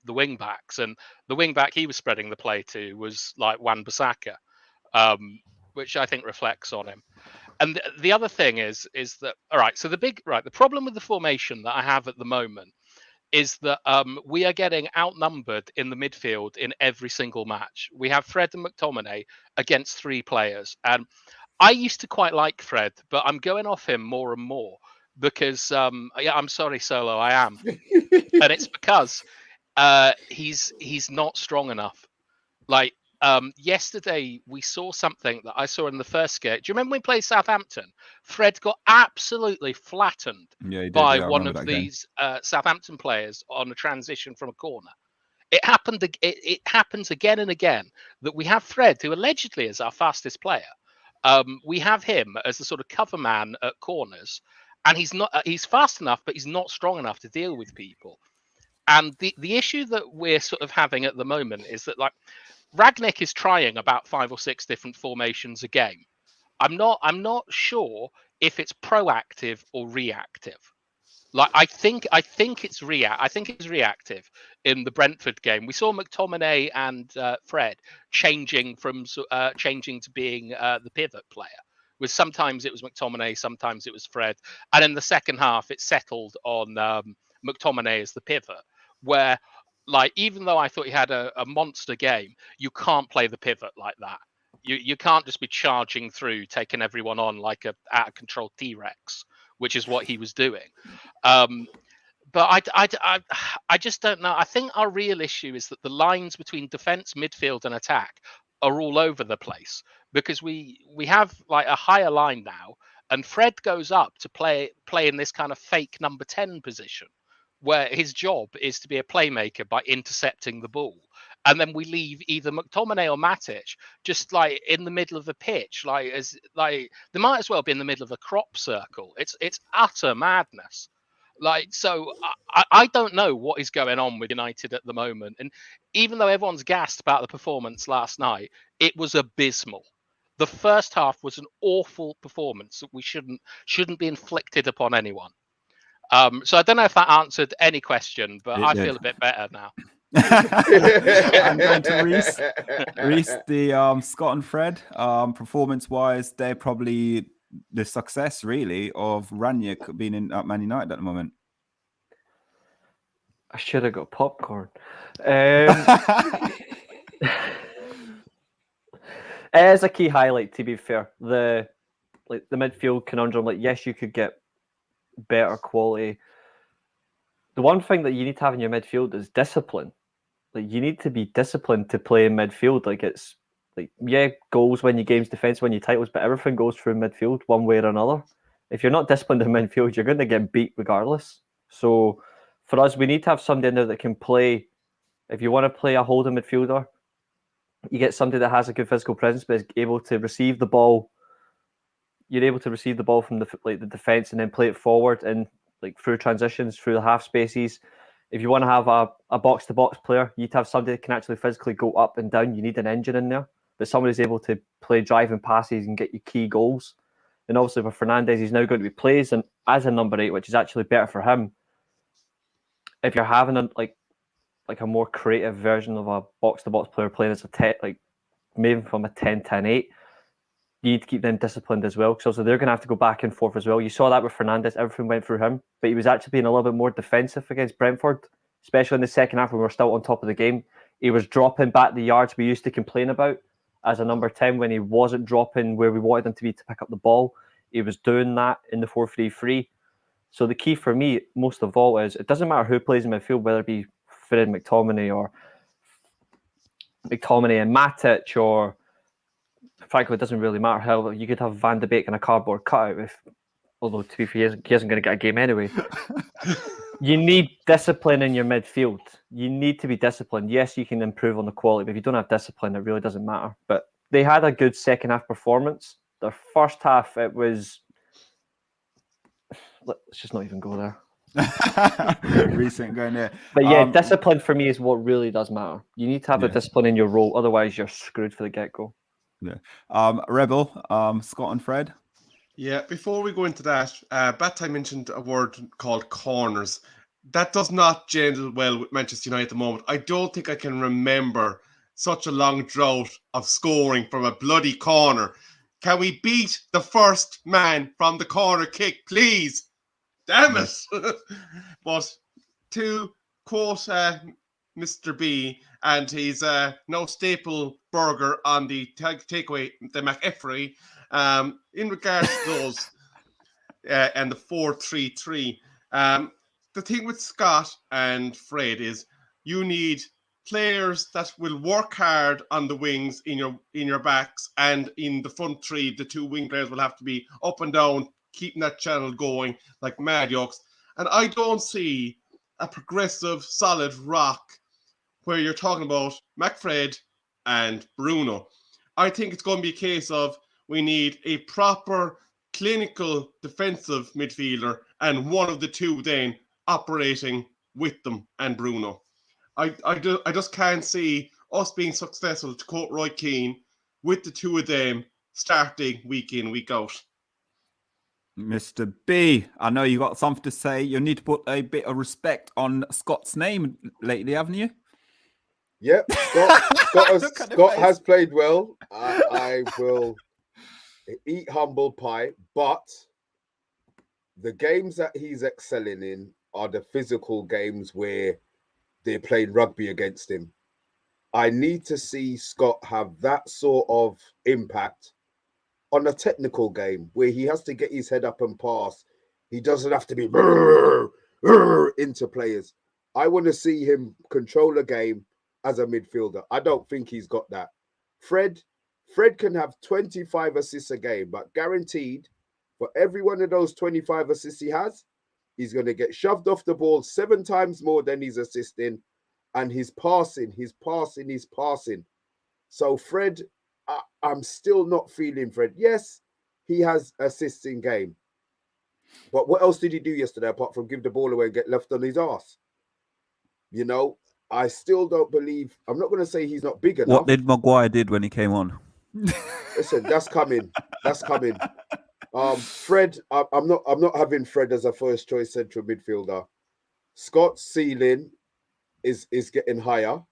the wing backs, and the wing back he was spreading the play to was like Wan-Bissaka. Which I think reflects on him. And the other thing is that, all right, so the problem with the formation that I have at the moment is that we are getting outnumbered in the midfield in every single match. We have Fred and McTominay against 3 players. And I used to quite like Fred, but I'm going off him more and more because, yeah, I'm sorry, Solo, I am. And it's because he's not strong enough. Like, yesterday we saw something that I saw in the first game. Do you remember when we played Southampton? Fred got absolutely flattened by one of these Southampton players on a transition from a corner. It happens again and again that we have Fred, who allegedly is our fastest player. We have him as the sort of cover man at corners, and he's fast enough, but he's not strong enough to deal with people. And the issue that we're sort of having at the moment is that, like, Rangnick is trying about 5 or 6 different formations a game. I'm not sure if it's proactive or reactive. Like I think it's reactive. In the Brentford game, we saw McTominay and Fred changing to being the pivot player. With sometimes it was McTominay, sometimes it was Fred, and in the second half it settled on McTominay as the pivot, where, like, even though I thought he had a monster game, you can't play the pivot like that. You can't just be charging through, taking everyone on like a out of control T-Rex, which is what he was doing. But I just don't know. I think our real issue is that the lines between defense, midfield, and attack are all over the place because we have like a higher line now, and Fred goes up to play in this kind of fake number 10 position, where his job is to be a playmaker by intercepting the ball. And then we leave either McTominay or Matic just like in the middle of the pitch, like they might as well be in the middle of a crop circle. It's utter madness. Like, so I don't know what is going on with United at the moment. And even though everyone's gassed about the performance last night, it was abysmal. The first half was an awful performance that we shouldn't be inflicted upon anyone. So I don't know if that answered any question, but I feel a bit better now. I'm going to Reese. Reese, the Scott and Fred, performance-wise, they're probably the success, really, of Rangnick being in Man United at the moment. I should have got popcorn. It is a key highlight, to be fair. The midfield conundrum. Like, yes, you could get better quality. The one thing that you need to have in your midfield is discipline. Like, you need to be disciplined to play in midfield. Like, it's like, yeah, goals win you games, defense win you titles, but everything goes through midfield one way or another. If you're not disciplined in midfield, you're going to get beat regardless. So for us, we need to have somebody in there that can play. If you want to play a holding midfielder, you get somebody that has a good physical presence, but is able to receive the ball. You're able to receive the ball from the defense and then play it forward and like through transitions, through the half spaces. If you want to have a box-to-box player, you need to have somebody that can actually physically go up and down. You need an engine in there, but somebody's able to play driving passes and get you key goals. And obviously for Fernandes, he's now going to be plays and as a number 8, which is actually better for him. If you're having a more creative version of a box-to-box player playing as maybe from a 10-10-8, you need to keep them disciplined as well, because also they're going to have to go back and forth as well. You saw that with Fernandes, everything went through him, but he was actually being a little bit more defensive against Brentford, especially in the second half when we were still on top of the game. He was dropping back the yards we used to complain about as a number 10 when he wasn't dropping where we wanted him to be to pick up the ball. He was doing that in the 4-3-3. So the key for me, most of all, is it doesn't matter who plays in midfield, whether it be Fred McTominay or McTominay and Matic, or frankly, it doesn't really matter. How you could have Van de Beek and a cardboard cutout, although to be fair, he isn't going to get a game anyway. You need discipline in your midfield. You need to be disciplined. Yes, you can improve on the quality, but if you don't have discipline, it really doesn't matter. But they had a good second half performance. Their first half, it was... Let's just not even go there. Recent going there. But yeah, discipline for me is what really does matter. You need to have the discipline in your role, otherwise you're screwed for the get-go. Yeah. Rebel, Scott and Fred. Yeah, before we go into that, Batai mentioned a word called corners. That does not gel well with Manchester United at the moment. I don't think I can remember such a long drought of scoring from a bloody corner. Can we beat the first man from the corner kick, please? Damn it! But to quote Mr. B and his no staple burger on the takeaway, the McEffery, in regards to those and the 4-3-3, the thing with Scott and Fred is you need players that will work hard on the wings in your backs, and in the front three, the two wing players will have to be up and down, keeping that channel going like mad yokes. And I don't see a progressive, solid rock where you're talking about McFred and Bruno. I think it's going to be a case of we need a proper clinical defensive midfielder and one of the two then operating with them and Bruno. I just can't see us being successful, to quote Roy Keane, with the two of them starting week in, week out. Mr. B, I know you got something to say. You need to put a bit of respect on Scott's name lately, haven't you? Yep, Scott has played well. I will eat humble pie, but the games that he's excelling in are the physical games where they're playing rugby against him. I need to see Scott have that sort of impact on a technical game where he has to get his head up and pass. He doesn't have to be into players. I want to see him control a game as a midfielder. I don't think he's got that. Fred can have 25 assists a game, but guaranteed for every one of those 25 assists he has, he's going to get shoved off the ball 7 times more than he's assisting, and he's passing. So Fred, I'm still not feeling Fred. Yes, he has assists in game, but what else did he do yesterday apart from give the ball away and get left on his ass? You know, I still don't believe. I'm not going to say he's not big enough. What did Maguire did when he came on? Listen, that's coming. Fred, I'm not having Fred as a first choice central midfielder. Scott's ceiling is getting higher,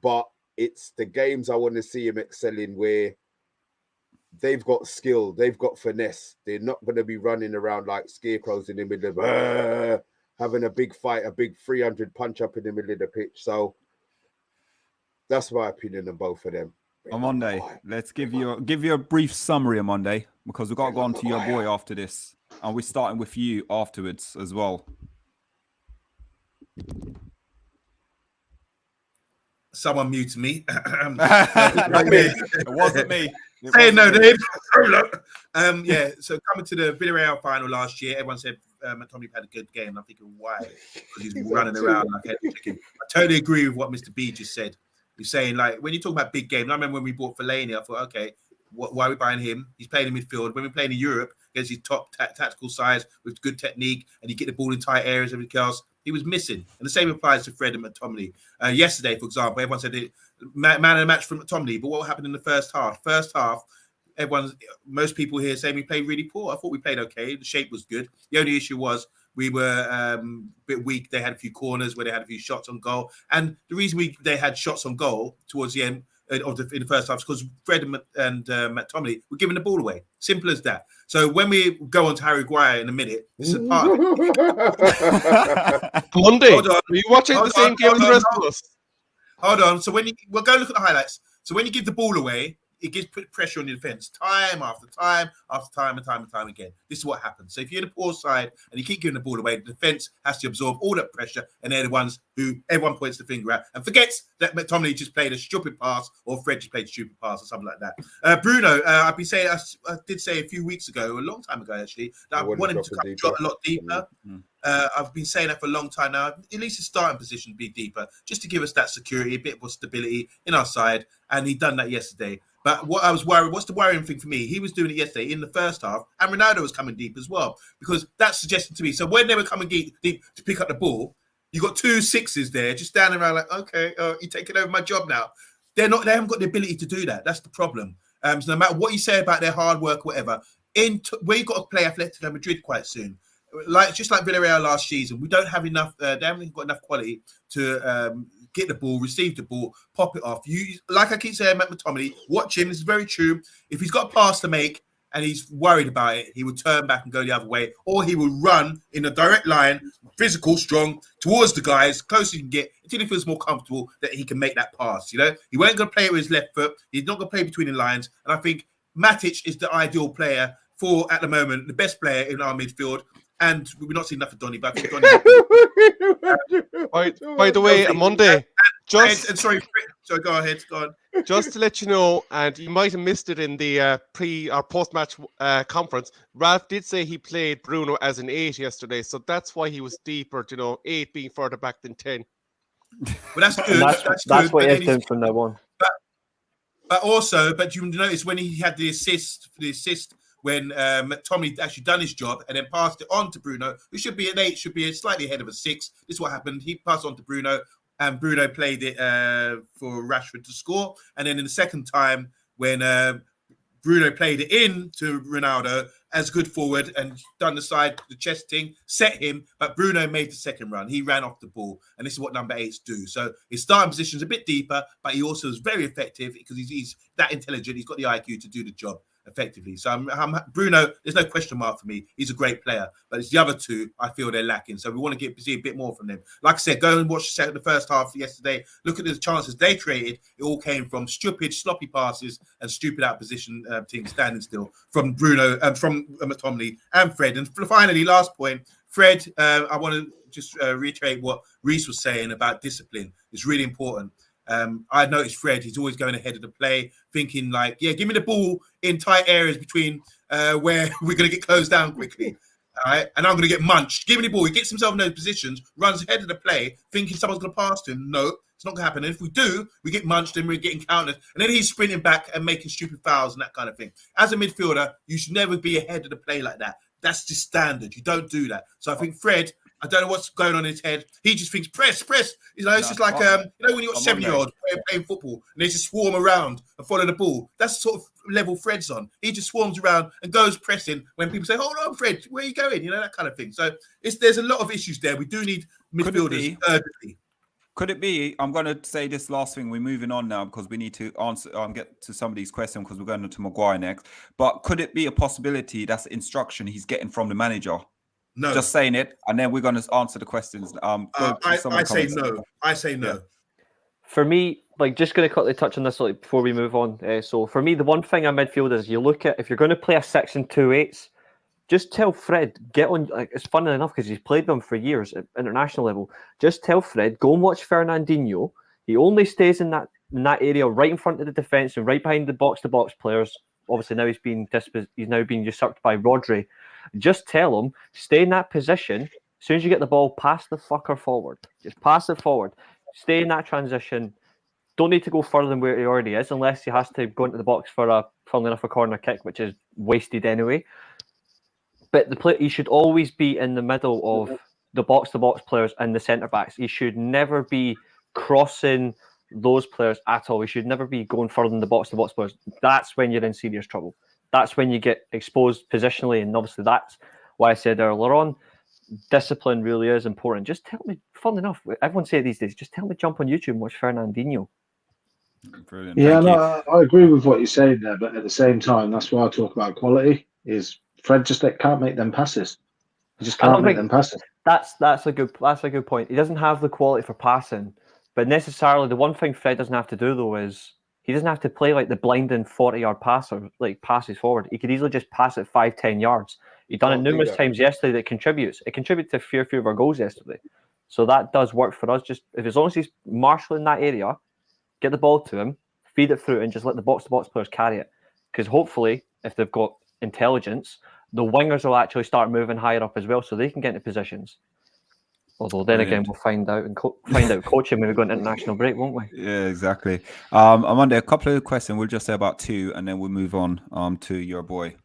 but it's the games I want to see him excelling where they've got skill, they've got finesse. They're not going to be running around like scarecrows in the middle of having a big fight, a big 300 punch up in the middle of the pitch. So that's my opinion on both of them. OMONDI, let's give you a brief summary, OMONDI, because we've got to go on to your boy after this. And we're starting with you afterwards as well. Someone muted me. It wasn't me. Hey, no, Dave. Yeah, so coming to the Villarreal final last year, everyone said McTominay had a good game. I'm thinking, why? Because he's running around like a chicken. I totally agree with what Mr. B just said. He's saying, like, when you talk about big games, I remember when we bought Fellaini, I thought, okay, why are we buying him? He's playing in midfield. When we're playing in Europe, against his top tactical size with good technique, and you get the ball in tight areas, everything else, he was missing. And the same applies to Fred and McTominay. Yesterday, for example, everyone said it, man of the match for McTominay, but what happened in the first half? First half, most people here saying we played really poor. I thought we played okay. The shape was good. The only issue was we were a bit weak. They had a few corners where they had a few shots on goal. And the reason they had shots on goal towards the end in the first half is because Fred and McTominay were giving the ball away. Simple as that. So when we go on to Harry Maguire in a minute, this is a part of it. Monday, are you watching the same game as the rest of us? Hold on. So we'll go look at the highlights. So when you give the ball away, it gives pressure on the defense time after time after time and time and time again. This is what happens. So if you're in a poor side and you keep giving the ball away, the defense has to absorb all that pressure, and they're the ones who everyone points the finger at and forgets that McTominay just played a stupid pass or Fred just played a stupid pass or something like that. Bruno, I did say a few weeks ago, a long time ago actually, that I wanted him to drop a lot deeper. I've been saying that for a long time now. At least his starting position be deeper, just to give us that security, a bit more stability in our side, and he done that yesterday. But what I was worried, what's the worrying thing for me? He was doing it yesterday in the first half, and Ronaldo was coming deep as well, because that's suggesting to me. So when they were coming deep to pick up the ball, you got 2 6s there, just standing around like, okay, you're taking over my job now. They haven't got the ability to do that. That's the problem. So no matter what you say about their hard work, whatever, where you got to play Atletico Madrid quite soon, just like Villarreal last season, we don't have enough. They haven't got enough quality to get the ball, receive the ball, pop it off. Like I keep saying, McTominay, watch him. This is very true. If he's got a pass to make and he's worried about it, he will turn back and go the other way, or he will run in a direct line, physical, strong, towards the guys, close as he can get, until he feels more comfortable that he can make that pass. You know, he won't going to play it with his left foot. He's not going to play between the lines. And I think Matic is the ideal player for, at the moment, the best player in our midfield. And we're not seeing enough of Donny, but I think Donny. By the way, Monday, sorry, go ahead. Go on. Just to let you know, and you might have missed it in the pre or post-match conference, Ralph did say he played Bruno as an 8 yesterday, so that's why he was deeper. 8 being further back than 10. But that's good. That's what he's doing from now on. But you notice when he had the assist when McTominay actually done his job and then passed it on to Bruno, who should be an 8, should be slightly ahead of a 6. This is what happened. He passed on to Bruno, and Bruno played it for Rashford to score. And then in the second time, when Bruno played it in to Ronaldo as good forward and done the chest thing, set him, but Bruno made the second run. He ran off the ball, and this is what number 8s do. So his starting position is a bit deeper, but he also is very effective because he's that intelligent. He's got the IQ to do the job effectively. So Bruno, there's no question mark for me. He's a great player, but it's the other 2 I feel they're lacking. So we want to see a bit more from them. Like I said, go and watch the first half yesterday. Look at the chances they created. It all came from stupid, sloppy passes and stupid out position teams standing still from Bruno and from McTominay and Fred. And finally, last point, Fred. I want to just reiterate what Reece was saying about discipline. It's really important. I noticed Fred, he's always going ahead of the play, thinking like, yeah, give me the ball in tight areas between where we're going to get closed down quickly. All right, and I'm going to get munched. Give me the ball. He gets himself in those positions, runs ahead of the play, thinking someone's going to pass to him. No, it's not going to happen. And if we do, we get munched and we're getting countered. And then he's sprinting back and making stupid fouls and that kind of thing. As a midfielder, you should never be ahead of the play like that. That's just standard. You don't do that. So I think Fred, I don't know what's going on in his head. He just thinks press. You know, it's just like when you got 7-year-olds playing football and they just swarm around and follow the ball. That's the sort of level Fred's on. He just swarms around and goes pressing when people say, "Hold on, Fred, where are you going?" You know, that kind of thing. So there's a lot of issues there. We do need midfielders urgently. Could it be? I'm going to say this last thing. We're moving on now because we need to answer. Get to some of these questions because we're going to Maguire next. But could it be a possibility that's instruction he's getting from the manager? No. Just saying it, and then we're going to answer the questions. I say no. I say no. Yeah. For me, like, just going to quickly touch on this like before we move on. So for me, the one thing in midfield is you look at, if you're going to play a 6 and 2/8, just tell Fred, get on. Like, it's funny enough because he's played them for years at international level. Just tell Fred, go and watch Fernandinho. He only stays in that area right in front of the defence and right behind the box-to-box players. Obviously now he's now being usurped by Rodri. Just tell him, stay in that position. As soon as you get the ball, pass the fucker forward. Just pass it forward. Stay in that transition. Don't need to go further than where he already is, unless he has to go into the box for funnily enough, a corner kick, which is wasted anyway. But he should always be in the middle of the box-to-box players and the centre-backs. He should never be crossing those players at all. He should never be going further than the box-to-box players. That's when you're in serious trouble. That's when you get exposed positionally, and obviously that's why I said earlier on, discipline really is important. Just tell me, fun enough, everyone say it these days, just tell me jump on YouTube and watch Fernandinho. Brilliant. Yeah, no, I agree with what you're saying there, but at the same time, that's why I talk about quality, is Fred just can't make them passes. He just can't make them passes. That's a good point. He doesn't have the quality for passing, but necessarily the one thing Fred doesn't have to do though is he doesn't have to play like the blinding 40-yard passer, like passes forward. He could easily just pass it 5-10 yards. He's done it numerous times yesterday. That contributes. It contributed to a few of our goals yesterday. So that does work for us. Just as long as he's marshalling that area, get the ball to him, feed it through, and just let the box-to-box players carry it. Because hopefully, if they've got intelligence, the wingers will actually start moving higher up as well, so they can get into positions. Although then again, we'll find out coaching when we go into international break, won't we? Yeah, exactly. Amanda, a couple of questions. We'll just say about 2, and then we'll move on to your boy.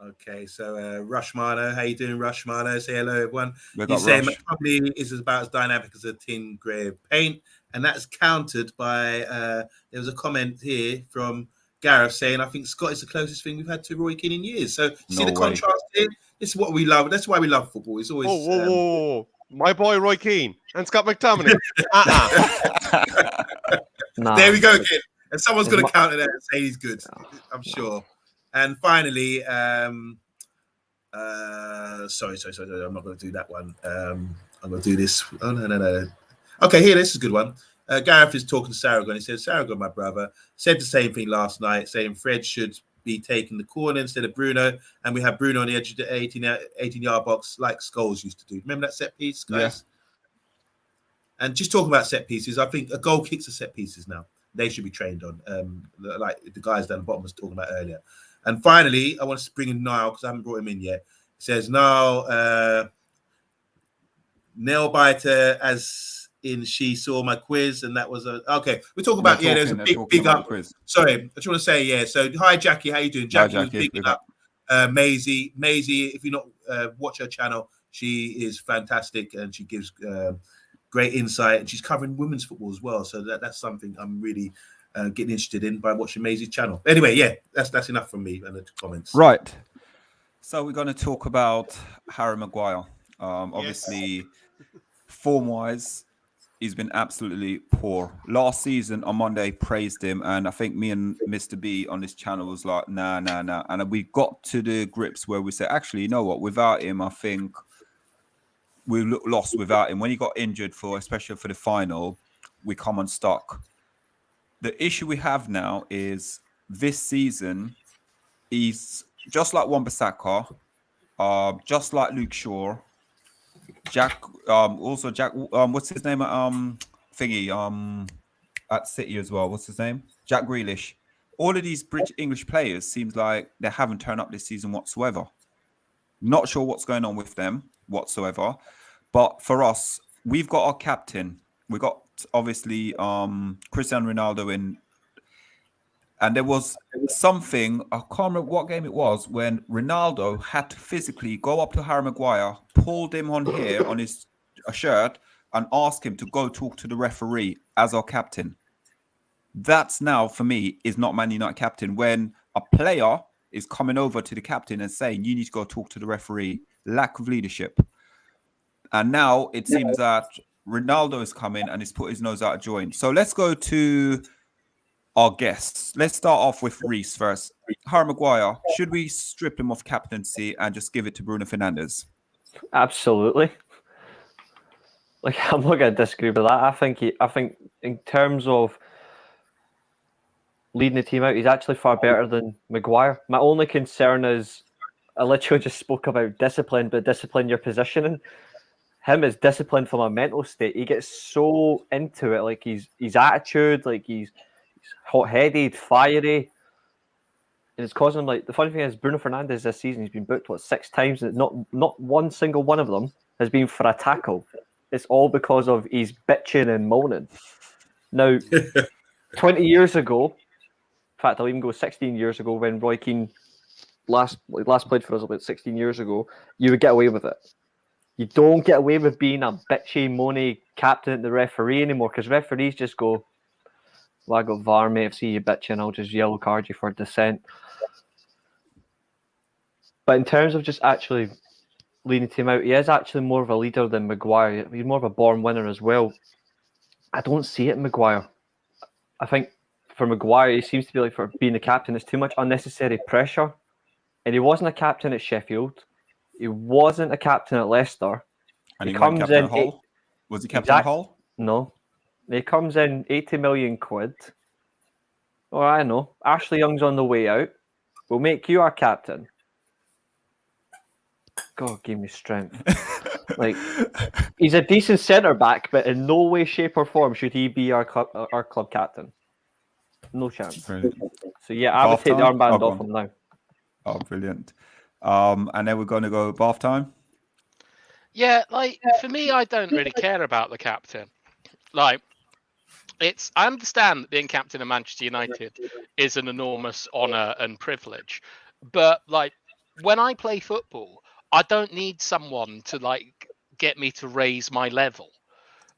Okay, so Rushmano, how you doing, Rushmano? Say hello, everyone. You say my company is about as dynamic as a tin grey of paint, and that's countered by there was a comment here from Gareth saying, I think Scott is the closest thing we've had to Roy Keane in years. So see the contrast here? This is what we love. That's why we love football. It's always whoa. My boy Roy Keane and Scott McTominay. There we go again. And someone's going to counter that and say he's good. I'm sure. And finally, sorry, I'm not going to do that one. I'm going to do this. Oh, no. Okay, here, this is a good one. Gareth is talking to Saragon. He says, Saragon, my brother, said the same thing last night, saying Fred should be taking the corner instead of Bruno, and we have Bruno on the edge of the 18-yard box like Scholes used to do. Remember that set piece, guys? Yeah. And just talking about set pieces, I think a goal kicks are set pieces now. They should be trained on, like the guys down the bottom was talking about earlier. And finally, I want to bring in Niall because I haven't brought him in yet. He says, Niall, nail biter as in she saw my quiz, and that was okay. We're talking about there's a big up. Sorry, I just want to say So hi Jackie, how you doing? Jackie was bigging up Maisey. Maisey, if you not watch her channel, she is fantastic and she gives great insight, and she's covering women's football as well. So that's something I'm really getting interested in by watching Maisey's channel. Anyway, that's enough from me and the comments. Right. So we're going to talk about Harry Maguire. Obviously, form-wise, he's been absolutely poor. Last season on Monday, praised him, and I think me and Mr. B on this channel was like, nah. And we got to the grips where we said, actually, you know what? Without him, I think we look lost without him. When he got injured especially for the final, we come unstuck. The issue we have now is this season, he's just like Wan-Bissaka, just like Luke Shaw, Jack, what's his name at City as well? What's his name? Jack Grealish. All of these British English players seems like they haven't turned up this season whatsoever. Not sure what's going on with them whatsoever. But for us, we've got our captain. We got obviously Cristiano Ronaldo in, and there was something, I can't remember what game it was, when Ronaldo had to physically go up to Harry Maguire, pulled him on here on his shirt, and ask him to go talk to the referee as our captain. That's now, for me, is not Man United captain. When a player is coming over to the captain and saying, you need to go talk to the referee, lack of leadership. And now it seems that Ronaldo is coming and he's put his nose out of joint. So let's go to our guests. Let's start off with Reese first. Harry Maguire, should we strip him of captaincy and just give it to Bruno Fernandes? Absolutely. Like, I'm not going to disagree with that. I think in terms of leading the team out, he's actually far better than Maguire. My only concern is, I literally just spoke about discipline, but discipline your positioning. Him is disciplined from a mental state. He gets so into it, like his attitude, like he's hot-headed, fiery, and it's causing him. Like, the funny thing is, Bruno Fernandes this season, he's been booked 6 times, and not one single one of them has been for a tackle. It's all because of he's bitching and moaning. Now, 20 years ago, in fact, I'll even go 16 years ago, when Roy Keane last played for us about 16 years ago, you would get away with it. You don't get away with being a bitchy, moany captain at the referee anymore, because referees just go, well, I got VAR, mate, if I see you bitching, I'll just yellow card you for dissent. But in terms of just actually leading the team out, he is actually more of a leader than Maguire. He's more of a born winner as well. I don't see it in Maguire. I think for Maguire, he seems to be like, for being the captain, it's too much unnecessary pressure. And he wasn't a captain at Sheffield. He wasn't a captain at Leicester. And he comes in. Was he captain at Hull? No. He comes in 80 million quid. Oh, I know. Ashley Young's on the way out. We'll make you our captain. God, give me strength. Like, he's a decent centre back, but in no way, shape, or form should he be our club captain. No chance. Brilliant. So yeah, I would take the armband off him now. Oh, brilliant. And then we're going to go bath time. Yeah, like, for me, I don't really care about the captain. Like, I understand that being captain of Manchester United is an enormous honour and privilege, but like, when I play football, I don't need someone to like get me to raise my level.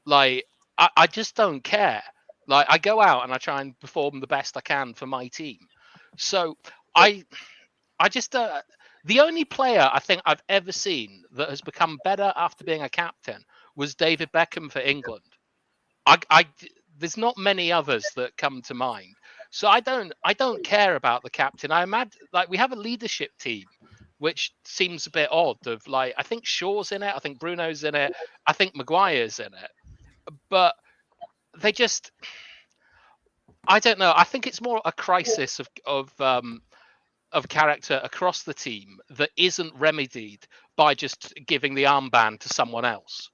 Like, I just don't care. Like, I go out and I try and perform the best I can for my team. So I just the only player I think I've ever seen that has become better after being a captain was David Beckham for England. There's not many others that come to mind. So I don't care about the captain. I imagine, like, we have a leadership team, which seems a bit odd. Of like, I think Shaw's in it, I think Bruno's in it, I think Maguire's in it, but they just, I don't know. I think it's more a crisis of character across the team that isn't remedied by just giving the armband to someone else.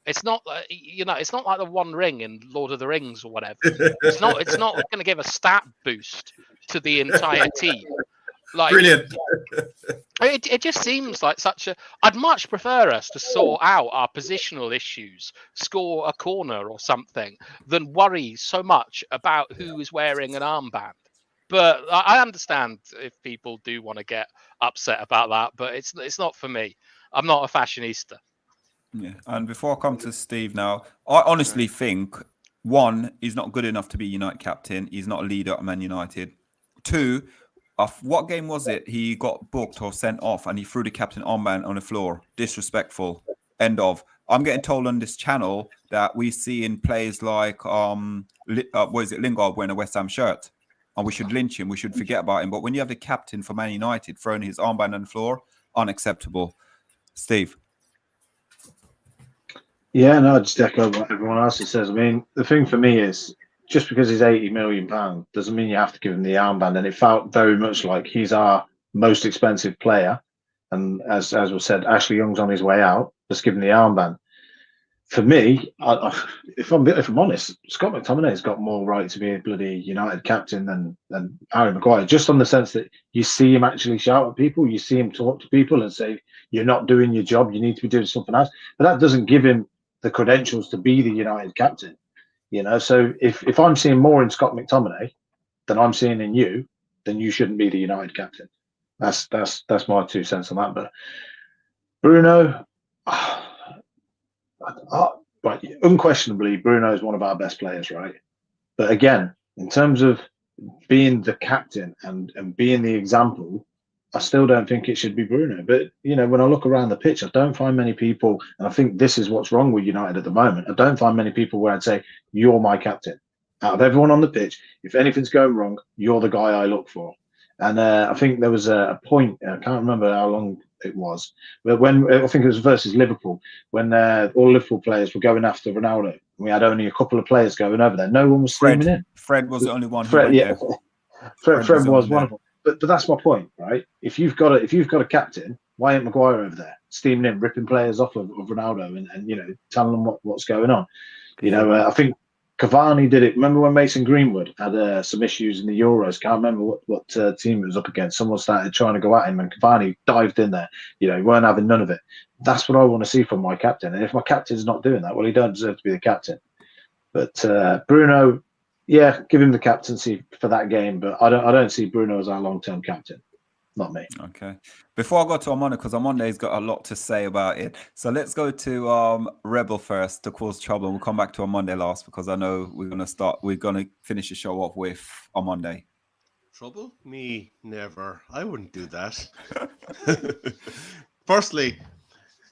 It's not, it's not like the One Ring in Lord of the Rings or whatever. It's not going to give a stat boost to the entire team. Like, brilliant. It just seems like such a. I'd much prefer us to sort out our positional issues, score a corner or something, than worry so much about who is wearing an armband. But I understand if people do want to get upset about that, but it's not for me. I'm not a fashionista. Yeah, and before I come to Steve now, I honestly think, one, he's not good enough to be United captain. He's not a leader at Man United. Two, what game was it? He got booked or sent off and he threw the captain armband on the floor. Disrespectful. End of. I'm getting told on this channel that we see in players like, Lingard wearing a West Ham shirt. And we should lynch him. We should forget about him. But when you have the captain for Man United throwing his armband on the floor, unacceptable. Steve. Yeah, no, I just echo what everyone else says. I mean, the thing for me is, just because he's £80 million doesn't mean you have to give him the armband. And it felt very much like he's our most expensive player. And as was said, Ashley Young's on his way out. Just give him the armband. For me, if I'm honest, Scott McTominay's got more right to be a bloody United captain than Harry Maguire. Just on the sense that you see him actually shout at people, you see him talk to people and say, "You're not doing your job. You need to be doing something else." But that doesn't give him the credentials to be the United captain. So if I'm seeing more in Scott McTominay than I'm seeing in you, then you shouldn't be the United captain. That's my 2 cents on that. But Bruno, right, unquestionably, Bruno is one of our best players, right? But again, in terms of being the captain and being the example, I still don't think it should be Bruno. But, when I look around the pitch, I don't find many people, and I think this is what's wrong with United at the moment, I don't find many people where I'd say, you're my captain. Out of everyone on the pitch, if anything's going wrong, you're the guy I look for. And I think there was a point, I can't remember how long it was. But when I think it was versus Liverpool, when all Liverpool players were going after Ronaldo, we had only a couple of players going over there. No one was streaming in. Fred was the only one who Fred, went yeah. there. Fred was one of them. But that's my point, right? If you've got a captain, why ain't Maguire over there steaming in, ripping players off of Ronaldo and telling them what's going on? I think Cavani did it. Remember when Mason Greenwood had some issues in the Euros? Can't remember what team it was up against. Someone started trying to go at him, and Cavani dived in there. He weren't having none of it. That's what I want to see from my captain. And if my captain's not doing that, well, he don't deserve to be the captain. But Bruno, yeah, give him the captaincy for that game. But I don't see Bruno as our long-term captain. Not me. Okay. Before I go to Armando, because Armando's got a lot to say about it. So let's go to Rebel first to cause trouble. We'll come back to Armando last because I know we're going to finish the show off with Armando. Trouble? Me? Never. I wouldn't do that. Firstly,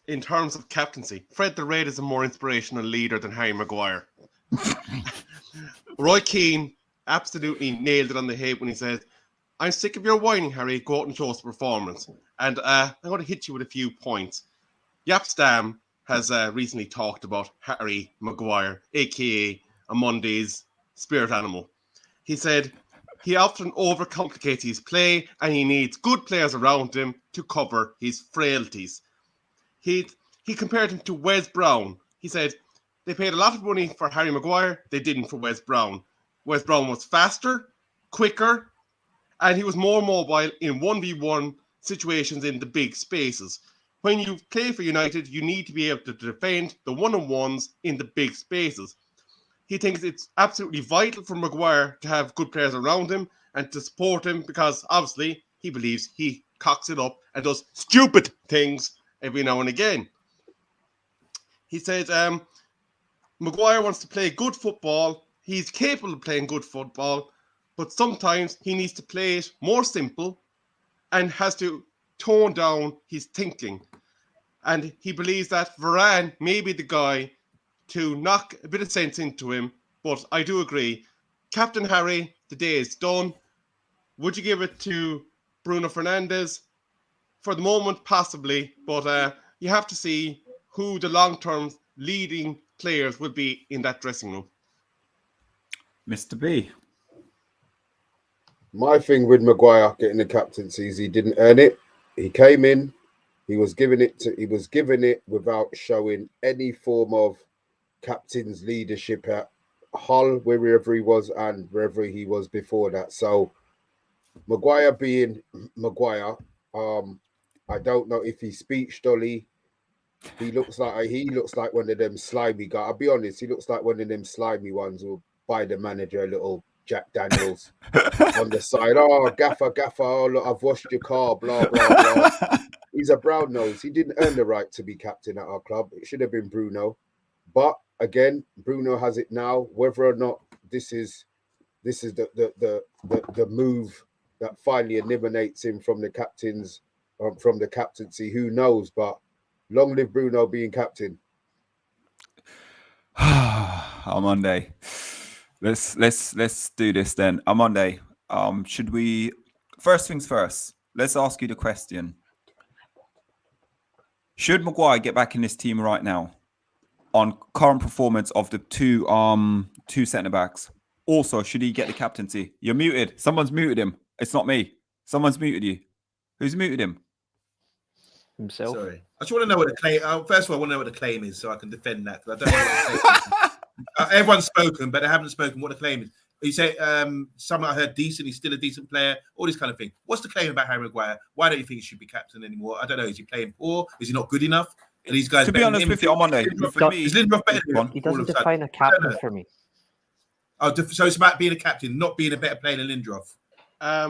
in terms of captaincy, Fred the Red is a more inspirational leader than Harry Maguire. Roy Keane absolutely nailed it on the head when he said, I'm sick of your whining, Harry. Go out and show us performance. And I'm going to hit you with a few points. Yapstam has recently talked about Harry Maguire, a.k.a. OMONDI's spirit animal. He said he often overcomplicates his play and he needs good players around him to cover his frailties. He compared him to Wes Brown. He said they paid a lot of money for Harry Maguire. They didn't for Wes Brown. Wes Brown was faster, quicker, and he was more mobile in 1v1 situations in the big spaces. When you play for United, you need to be able to defend the one-on-ones in the big spaces. He thinks it's absolutely vital for Maguire to have good players around him and to support him because obviously he believes he cocks it up and does stupid things every now and again. He said Maguire wants to play good football. He's capable of playing good football, but sometimes he needs to play it more simple and has to tone down his thinking. And he believes that Varane may be the guy to knock a bit of sense into him. But I do agree. Captain Harry, the day is done. Would you give it to Bruno Fernandes? For the moment, possibly. But you have to see who the long-term leading players will be in that dressing room. Mr. B. My thing with Maguire getting the captaincy is he didn't earn it. He came in, he was given it without showing any form of captain's leadership at Hull, wherever he was, and wherever he was before that. So Maguire being Maguire, I don't know if he's speech dolly. He looks like one of them slimy guys. I'll be honest, he looks like one of them slimy ones who buy the manager a little Jack Daniels on the side. Oh, gaffer, oh, look, I've washed your car, blah, blah, blah. He's a brown nose. He didn't earn the right to be captain at our club. It should have been Bruno. But again, Bruno has it now. Whether or not this is the move that finally eliminates him from the captaincy, who knows? But long live Bruno being captain. On Monday. Let's do this then. On Monday, should we? First things first. Let's ask you the question: should Maguire get back in this team right now, on current performance of the two centre backs? Also, should he get the captaincy? You're muted. Someone's muted him. It's not me. Someone's muted you. Who's muted him? Himself. Sorry, I just want to know what the claim. First of all, I want to know what the claim is so I can defend that. I don't know what the claim is. Everyone's spoken, but they haven't spoken what the claim is. You say someone I heard decent, he's still a decent player, all this kind of thing. What's the claim about Harry Maguire? Why don't you think he should be captain anymore? I don't know. Is he playing poor? Is he not good enough? Are these guys? To be honest with you, on Monday, for me, is Lingard better than him? He doesn't define a captain for me. Oh, so it's about being a captain, not being a better player than Lindros. I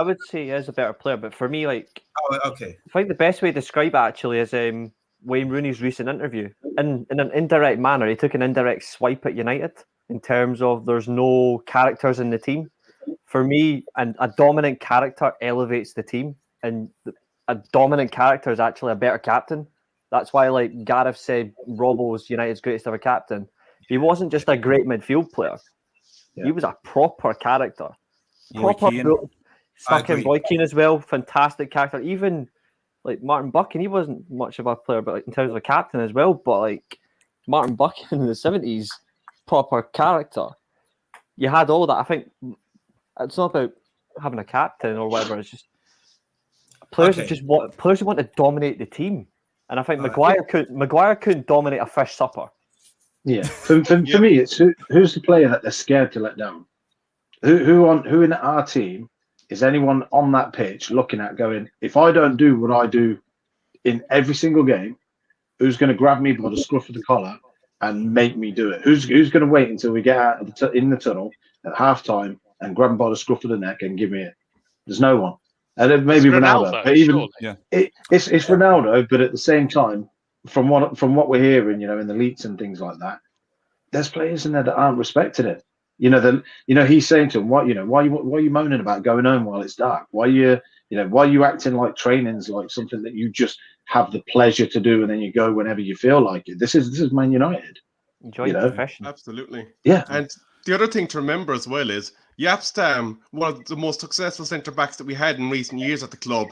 would say he is a better player, but for me, like, okay. I think the best way to describe it actually is Wayne Rooney's recent interview. In an indirect manner, he took an indirect swipe at United in terms of there's no characters in the team. For me, and a dominant character elevates the team, and a dominant character is actually a better captain. That's why, like Gareth said, Robbo's United's greatest ever captain. He wasn't just a great midfield player. Yeah. He was a proper character. Stuck in Roy Keane as well. Fantastic character. Even like Martin Buchan, he wasn't much of a player, but like, in terms of a captain as well. But like Martin Buchan in the 70s, proper character. You had all that. I think it's not about having a captain or whatever. It's just players players who want to dominate the team. And I think Maguire couldn't dominate a fish supper. Yeah, for me, it's who's the player that they're scared to let down. Who in our team is anyone on that pitch looking at going, if I don't do what I do in every single game, who's going to grab me by the scruff of the collar and make me do it? Who's going to wait until we get out of in the tunnel at halftime and grab him by the scruff of the neck and give me it? There's no one. And then maybe Ronaldo, but even it's Ronaldo. But at the same time, from what we're hearing, in the leaks and things like that, there's players in there that aren't respecting it. He's saying to him, why are you moaning about going home while it's dark? Why are you acting like training's like something that you just have the pleasure to do and then you go whenever you feel like it? This is Man United. Enjoy the profession. Absolutely. Yeah. And the other thing to remember as well is Jaap Stam, one of the most successful centre-backs that we had in recent years at the club,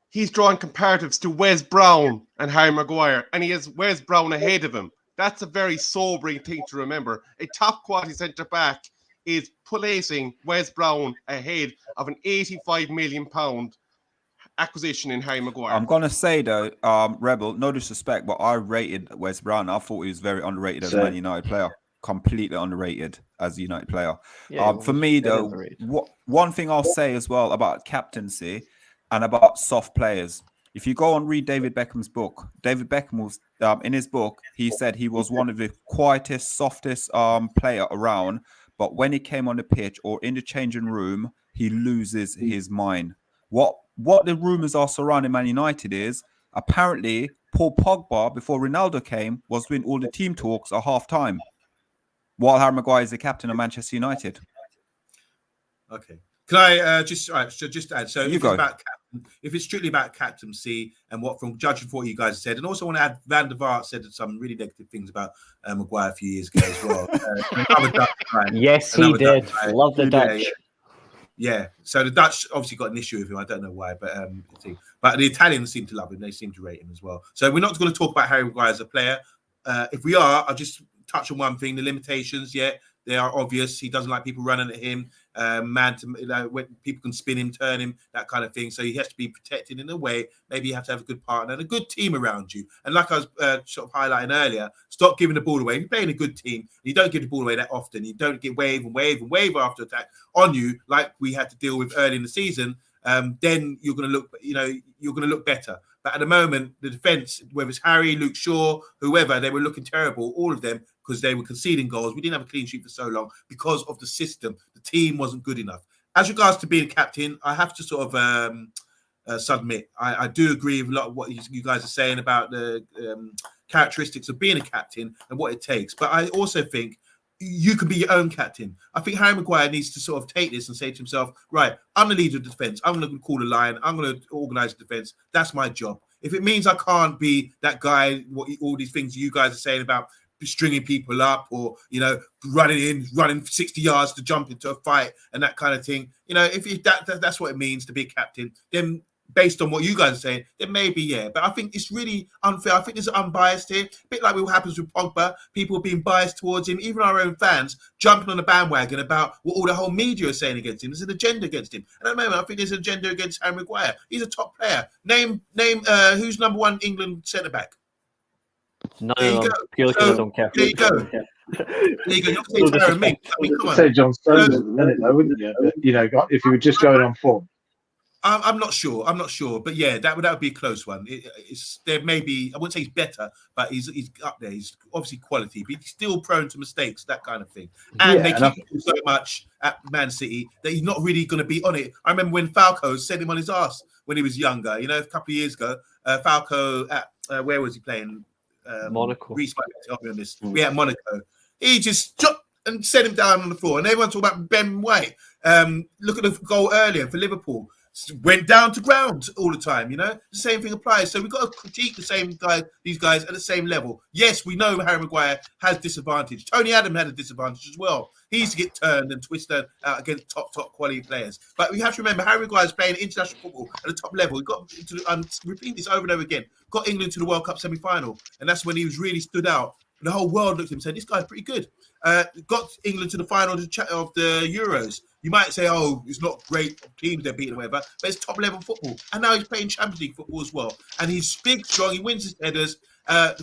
he's drawing comparatives to Wes Brown and Harry Maguire, and he has Wes Brown ahead of him. That's a very sobering thing to remember. A top-quality centre-back is placing Wes Brown ahead of an £85 million acquisition in Harry Maguire. I'm going to say, though, Rebel, no disrespect, but I rated Wes Brown. I thought he was very underrated as a Man United player. Completely underrated as a United player. Yeah, for me, though, one thing I'll say as well about captaincy and about soft players. If you go and read David Beckham's book, David Beckham was in his book, he said he was one of the quietest, softest player around. But when he came on the pitch or in the changing room, he loses his mind. What the rumours are surrounding Man United is apparently Paul Pogba, before Ronaldo came, was doing all the team talks at half-time, while Harry Maguire is the captain of Manchester United. Okay. Can I just add? So if it's strictly about captaincy and what, from judging for what you guys said, and also want to add, Van der Vaart said some really negative things about Maguire a few years ago as well. Yes, he did. Love the Dutch. Yeah. So the Dutch obviously got an issue with him. I don't know why, but the Italians seem to love him. They seem to rate him as well. So we're not going to talk about Harry Maguire as a player. If we are, I'll just touch on one thing: the limitations. Yeah, they are obvious. He doesn't like people running at him. When people can spin him, turn him, that kind of thing. So he has to be protected in a way. Maybe you have to have a good partner and a good team around you. And like I was sort of highlighting earlier, stop giving the ball away. If you're playing a good team, you don't give the ball away that often. You don't get wave after attack on you like we had to deal with early in the season. Then you're going to look better. But at the moment, the defence, whether it's Harry, Luke Shaw, whoever, they were looking terrible, all of them, because they were conceding goals. We didn't have a clean sheet for so long because of the system. The team wasn't good enough. As regards to being captain, I have to sort of submit. I do agree with a lot of what you guys are saying about the characteristics of being a captain and what it takes. But I also think you can be your own captain. I think Harry Maguire needs to sort of take this and say to himself, right, I'm the leader of the defence. I'm going to call the line. I'm going to organise the defence. That's my job. If it means I can't be that guy, all these things you guys are saying about stringing people up or, running 60 yards to jump into a fight and that kind of thing, if that's what it means to be a captain, then based on what you guys are saying, then maybe, yeah. But I think it's really unfair. I think there's unbiased here. A bit like what happens with Pogba. People being biased towards him, even our own fans jumping on the bandwagon about what all the whole media is saying against him. There's an agenda against him. And at the moment, I think there's an agenda against Harry Maguire. He's a top player. Name who's number one England centre-back? None of them. Purely because I don't care. There you go. You're saying me. I mean, come on. Say John Stones at the minute, though, wouldn't you? If you were just going on form. I'm not sure. But yeah, that would be a close one. There may be, I wouldn't say he's better, but he's up there. He's obviously quality, but he's still prone to mistakes, that kind of thing. And they keep him so much at Man City that he's not really going to be on it. I remember when Falco sent him on his ass when he was younger. A couple of years ago, Falco at where was he playing? Monaco. Reece might help me on this. At Monaco. He just jumped and set him down on the floor. And everyone talk about Ben White. Look at the goal earlier for Liverpool. went down to ground all the time. You know, the same thing applies. So we've got to critique the same guy, these guys at the same level. Yes, we know Harry Maguire has disadvantage. Tony Adam had a disadvantage as well. He used to get turned and twisted out against top quality players. But we have to remember Harry Maguire is playing international football at the top level. He got into repeat this over and over again. Got England to the World Cup semi-final, and that's when he was really stood out. And the whole world looked at him and said, "This guy's pretty good." Got England to the final of the Euros. You might say, "Oh, it's not great teams they're beating, or whatever," but it's top level football. And now he's playing Champions League football as well. And he's big, strong. He wins his headers.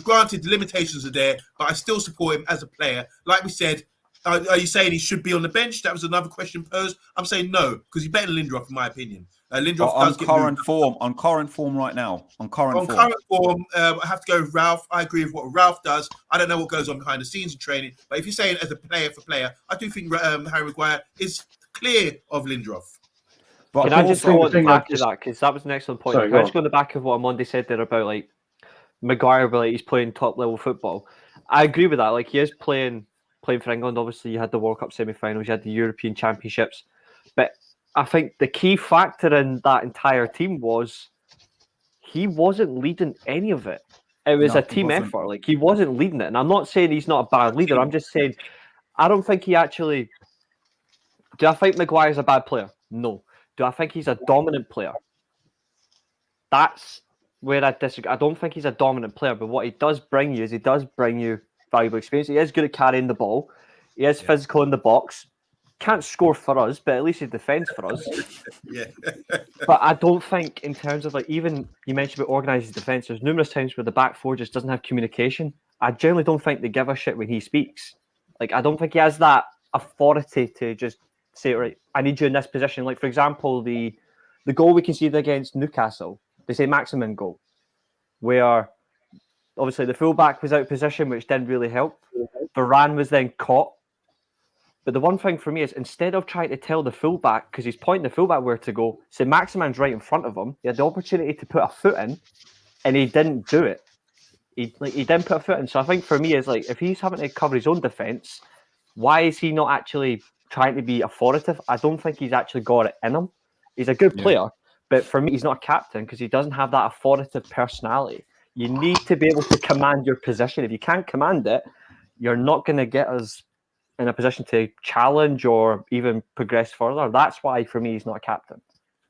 Granted, the limitations are there, but I still support him as a player. Like we said, are you saying he should be on the bench? That was another question posed. I'm saying no, because he's better than Lindelof, in my opinion. Lindelof on current form right now. On current form, I have to go with Ralph. I agree with what Ralph does. I don't know what goes on behind the scenes in training, but if you're saying as a player for player, I do think Harry Maguire is clear of Lindelof. But can I just go on the back of that, because that was an excellent point. Can I just go on the back of what OMONDI said there about like Maguire, but like he's playing top level football. I agree with that. Like he is playing for England. Obviously, you had the World Cup semi-finals, you had the European Championships, but I think the key factor in that entire team was he wasn't leading any of it. It was a team effort. Like he wasn't leading it. And I'm not saying he's not a bad leader. I'm just saying I don't think he actually. Do I think Maguire's a bad player? No. Do I think he's a dominant player? That's where I disagree. I don't think he's a dominant player, but what he does bring you is he does bring you valuable experience. He is good at carrying the ball. He is physical in the box. Can't score for us, but at least he defends for us. Yeah. But I don't think in terms of like, even you mentioned about organising defence, there's numerous times where the back four just doesn't have communication. I generally don't think they give a shit when he speaks. Like, I don't think he has that authority to just say, right, I need you in this position. Like, for example, the goal we conceded against Newcastle, they say maximum goal, where obviously the fullback was out of position, which didn't really help. Varane was then caught. But the one thing for me is, instead of trying to tell the fullback, because he's pointing the fullback where to go, say Maximan's right in front of him, he had the opportunity to put a foot in, and he didn't do it. He didn't put a foot in. So I think for me, is like, if he's having to cover his own defence, why is he not actually trying to be authoritative? I don't think he's actually got it in him. He's a good player, but for me, he's not a captain because he doesn't have that authoritative personality. You need to be able to command your position. If you can't command it, you're not going to get us in a position to challenge or even progress further. That's why, for me, he's not a captain.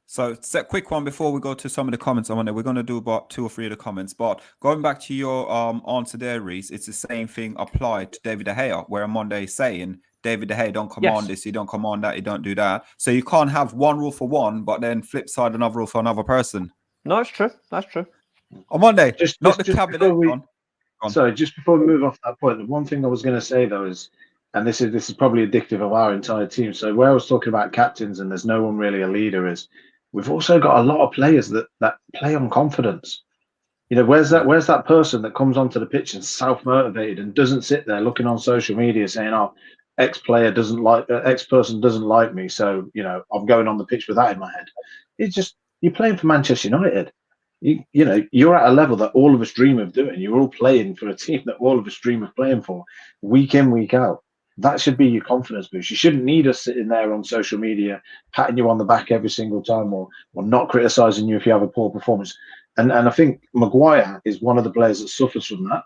So, quick one before we go to some of the comments. We're going to do about 2 or 3 of the comments. But going back to your answer there, Reese, it's the same thing applied to David De Gea, where Monday is saying, David De Gea don't command this, you don't command that, you don't do that. So you can't have one rule for one, but then flip side another rule for another person. No, it's true. That's true. On Monday, just before we move off that point, the one thing I was going to say though is, and this is probably addictive of our entire team. So where I was talking about captains and there's no one really a leader, is we've also got a lot of players that play on confidence. You know, where's that person that comes onto the pitch and self-motivated and doesn't sit there looking on social media saying, "Oh, X person doesn't like me, so you know I'm going on the pitch with that in my head." It's just, you're playing for Manchester United. You know, you're at a level that all of us dream of doing. You're all playing for a team that all of us dream of playing for, week in, week out. That should be your confidence boost. You shouldn't need us sitting there on social media, patting you on the back every single time, or not criticising you if you have a poor performance. And I think Maguire is one of the players that suffers from that.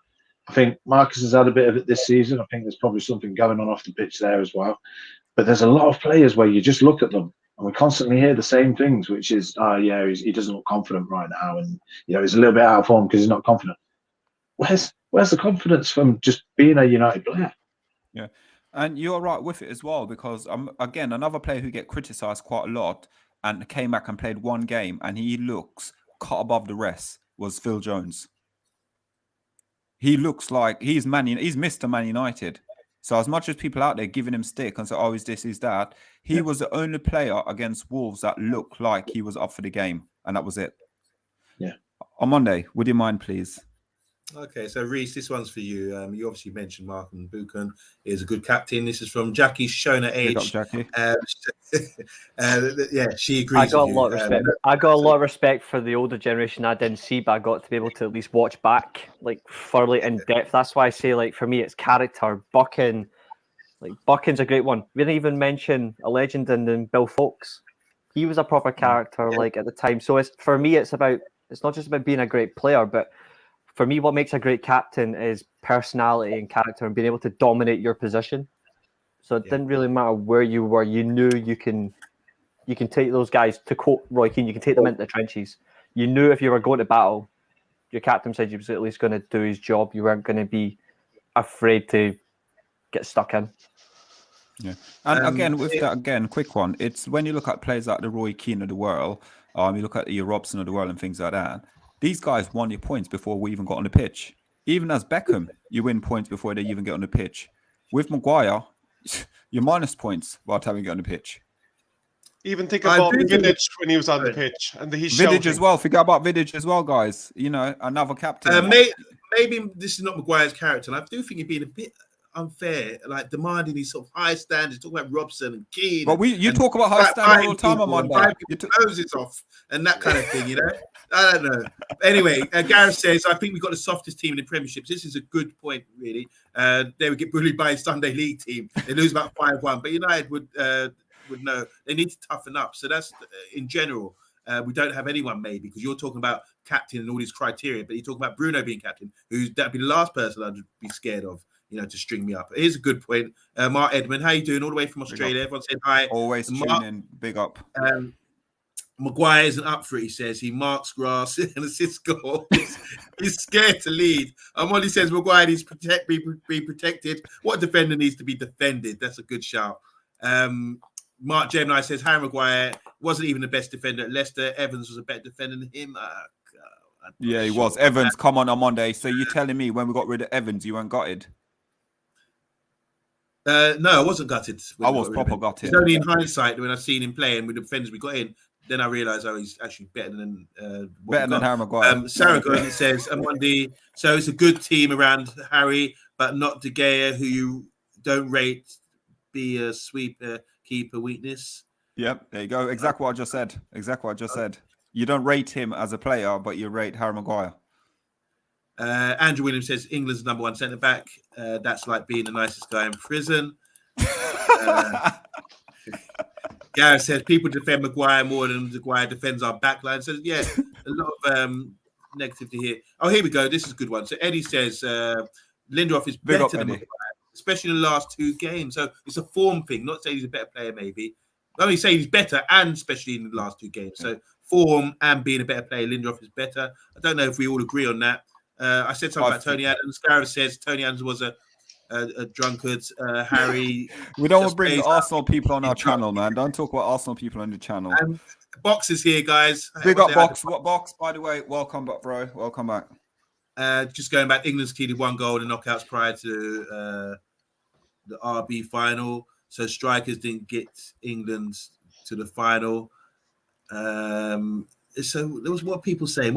I think Marcus has had a bit of it this season. I think there's probably something going on off the pitch there as well. But there's a lot of players where you just look at them and we constantly hear the same things, which is, he doesn't look confident right now, and you know he's a little bit out of form because he's not confident. Where's the confidence from just being a United player? Yeah. And you're right with it as well, because again, another player who get criticised quite a lot and came back and played one game and he looks cut above the rest was Phil Jones. He looks like he's Mr. Man United. So as much as people out there giving him stick and say, "Oh, he's this, he's that," he was the only player against Wolves that looked like he was up for the game, and that was it. Yeah. On Monday, would you mind, please? Okay, so Reese, this one's for you. You obviously mentioned Martin Buchan is a good captain. This is from Jackie Shona H. Jackie. Yeah, she agrees. I got a lot of respect. I got a lot of respect for the older generation. I didn't see, but I got to be able to at least watch back, like, thoroughly in depth. That's why I say, like, for me, it's character. Buchan's a great one. We didn't even mention a legend in Bill Foulkes. he was a proper character like at the time. So it's for me, it's not just about being a great player, but for me, what makes a great captain is personality and character and being able to dominate your position. So it didn't really matter where you were. You knew you can take those guys, to quote Roy Keane, you can take them into the trenches. You knew if you were going to battle, your captain said you was at least going to do his job. You weren't going to be afraid to get stuck in. Yeah, and again, quick one. It's when you look at players like the Roy Keane of the world, you look at your Robson of the world and things like that. These guys won your points before we even got on the pitch. Even as Beckham, you win points before they even get on the pitch. With Maguire, you're minus points by the time you get on the pitch. Even think about Vidic when he was on the pitch, and he's Vidic shouting. as well. Forget about Vidic as well, guys. You know, another captain. Maybe this is not Maguire's character, and I do think you're being a bit unfair, like demanding these sort of high standards. Talk about Robson and Keane. But you talk about high standards all the time, Amanda. You took noses off and that kind of thing, you know. I don't know. Anyway, Gareth says, I think we've got the softest team in the Premiership. This is a good point, really. They would get bullied by a Sunday League team. They lose about 5-1, but United would know they need to toughen up. So that's in general. We don't have anyone maybe because you're talking about captain and all these criteria, but you're talking about Bruno being captain, that'd be the last person I'd be scared of, you know, to string me up. Here's a good point. Mark Edmund, how you doing? All the way from Australia. Everyone said hi. Always tune in. Big up. Maguire isn't up for it, he says. He marks grass and assists goals. He's scared to lead. Amoli says Maguire needs to be protected. What defender needs to be defended? That's a good shout. Mark Gemini says Harry Maguire wasn't even the best defender at Leicester. Evans was a better defender than him. Yeah, he was. Evans, come on Monday. So you're telling me when we got rid of Evans, you weren't gutted? No, I wasn't gutted. I was proper gutted. It's only in hindsight when I've seen him play and with the defenders we got in, then I realised he's actually better than Harry Maguire. Sarah says OMONDI. So it's a good team around Harry, but not De Gea, who you don't rate be a sweeper keeper weakness. Yep, there you go. Exactly what I just said. You don't rate him as a player, but you rate Harry Maguire. Andrew Williams says England's number one centre back. That's like being the nicest guy in prison. Gareth says people defend Maguire more than Maguire defends our backline. So yeah, a lot of negative to hear. Oh, here we go. This is a good one. So Eddie says Lindelof is better than Maguire, especially in the last 2 games. So it's a form thing. Not saying he's a better player, maybe. Only say he's better, and especially in the last 2 games. So form and being a better player, Lindelof is better. I don't know if we all agree on that. I said something about Tony Adams. Gareth says Tony Adams was a drunkard. Harry. We don't want to bring Arsenal people on our channel, man. Don't talk about Arsenal people on the channel. Box is here, guys. Big up, Box. What Box, by the way? Welcome back, bro. Welcome back. Just going back, England's conceded 1 goal in the knockouts prior to the RB final. So strikers didn't get England to the final. So there was what people saying.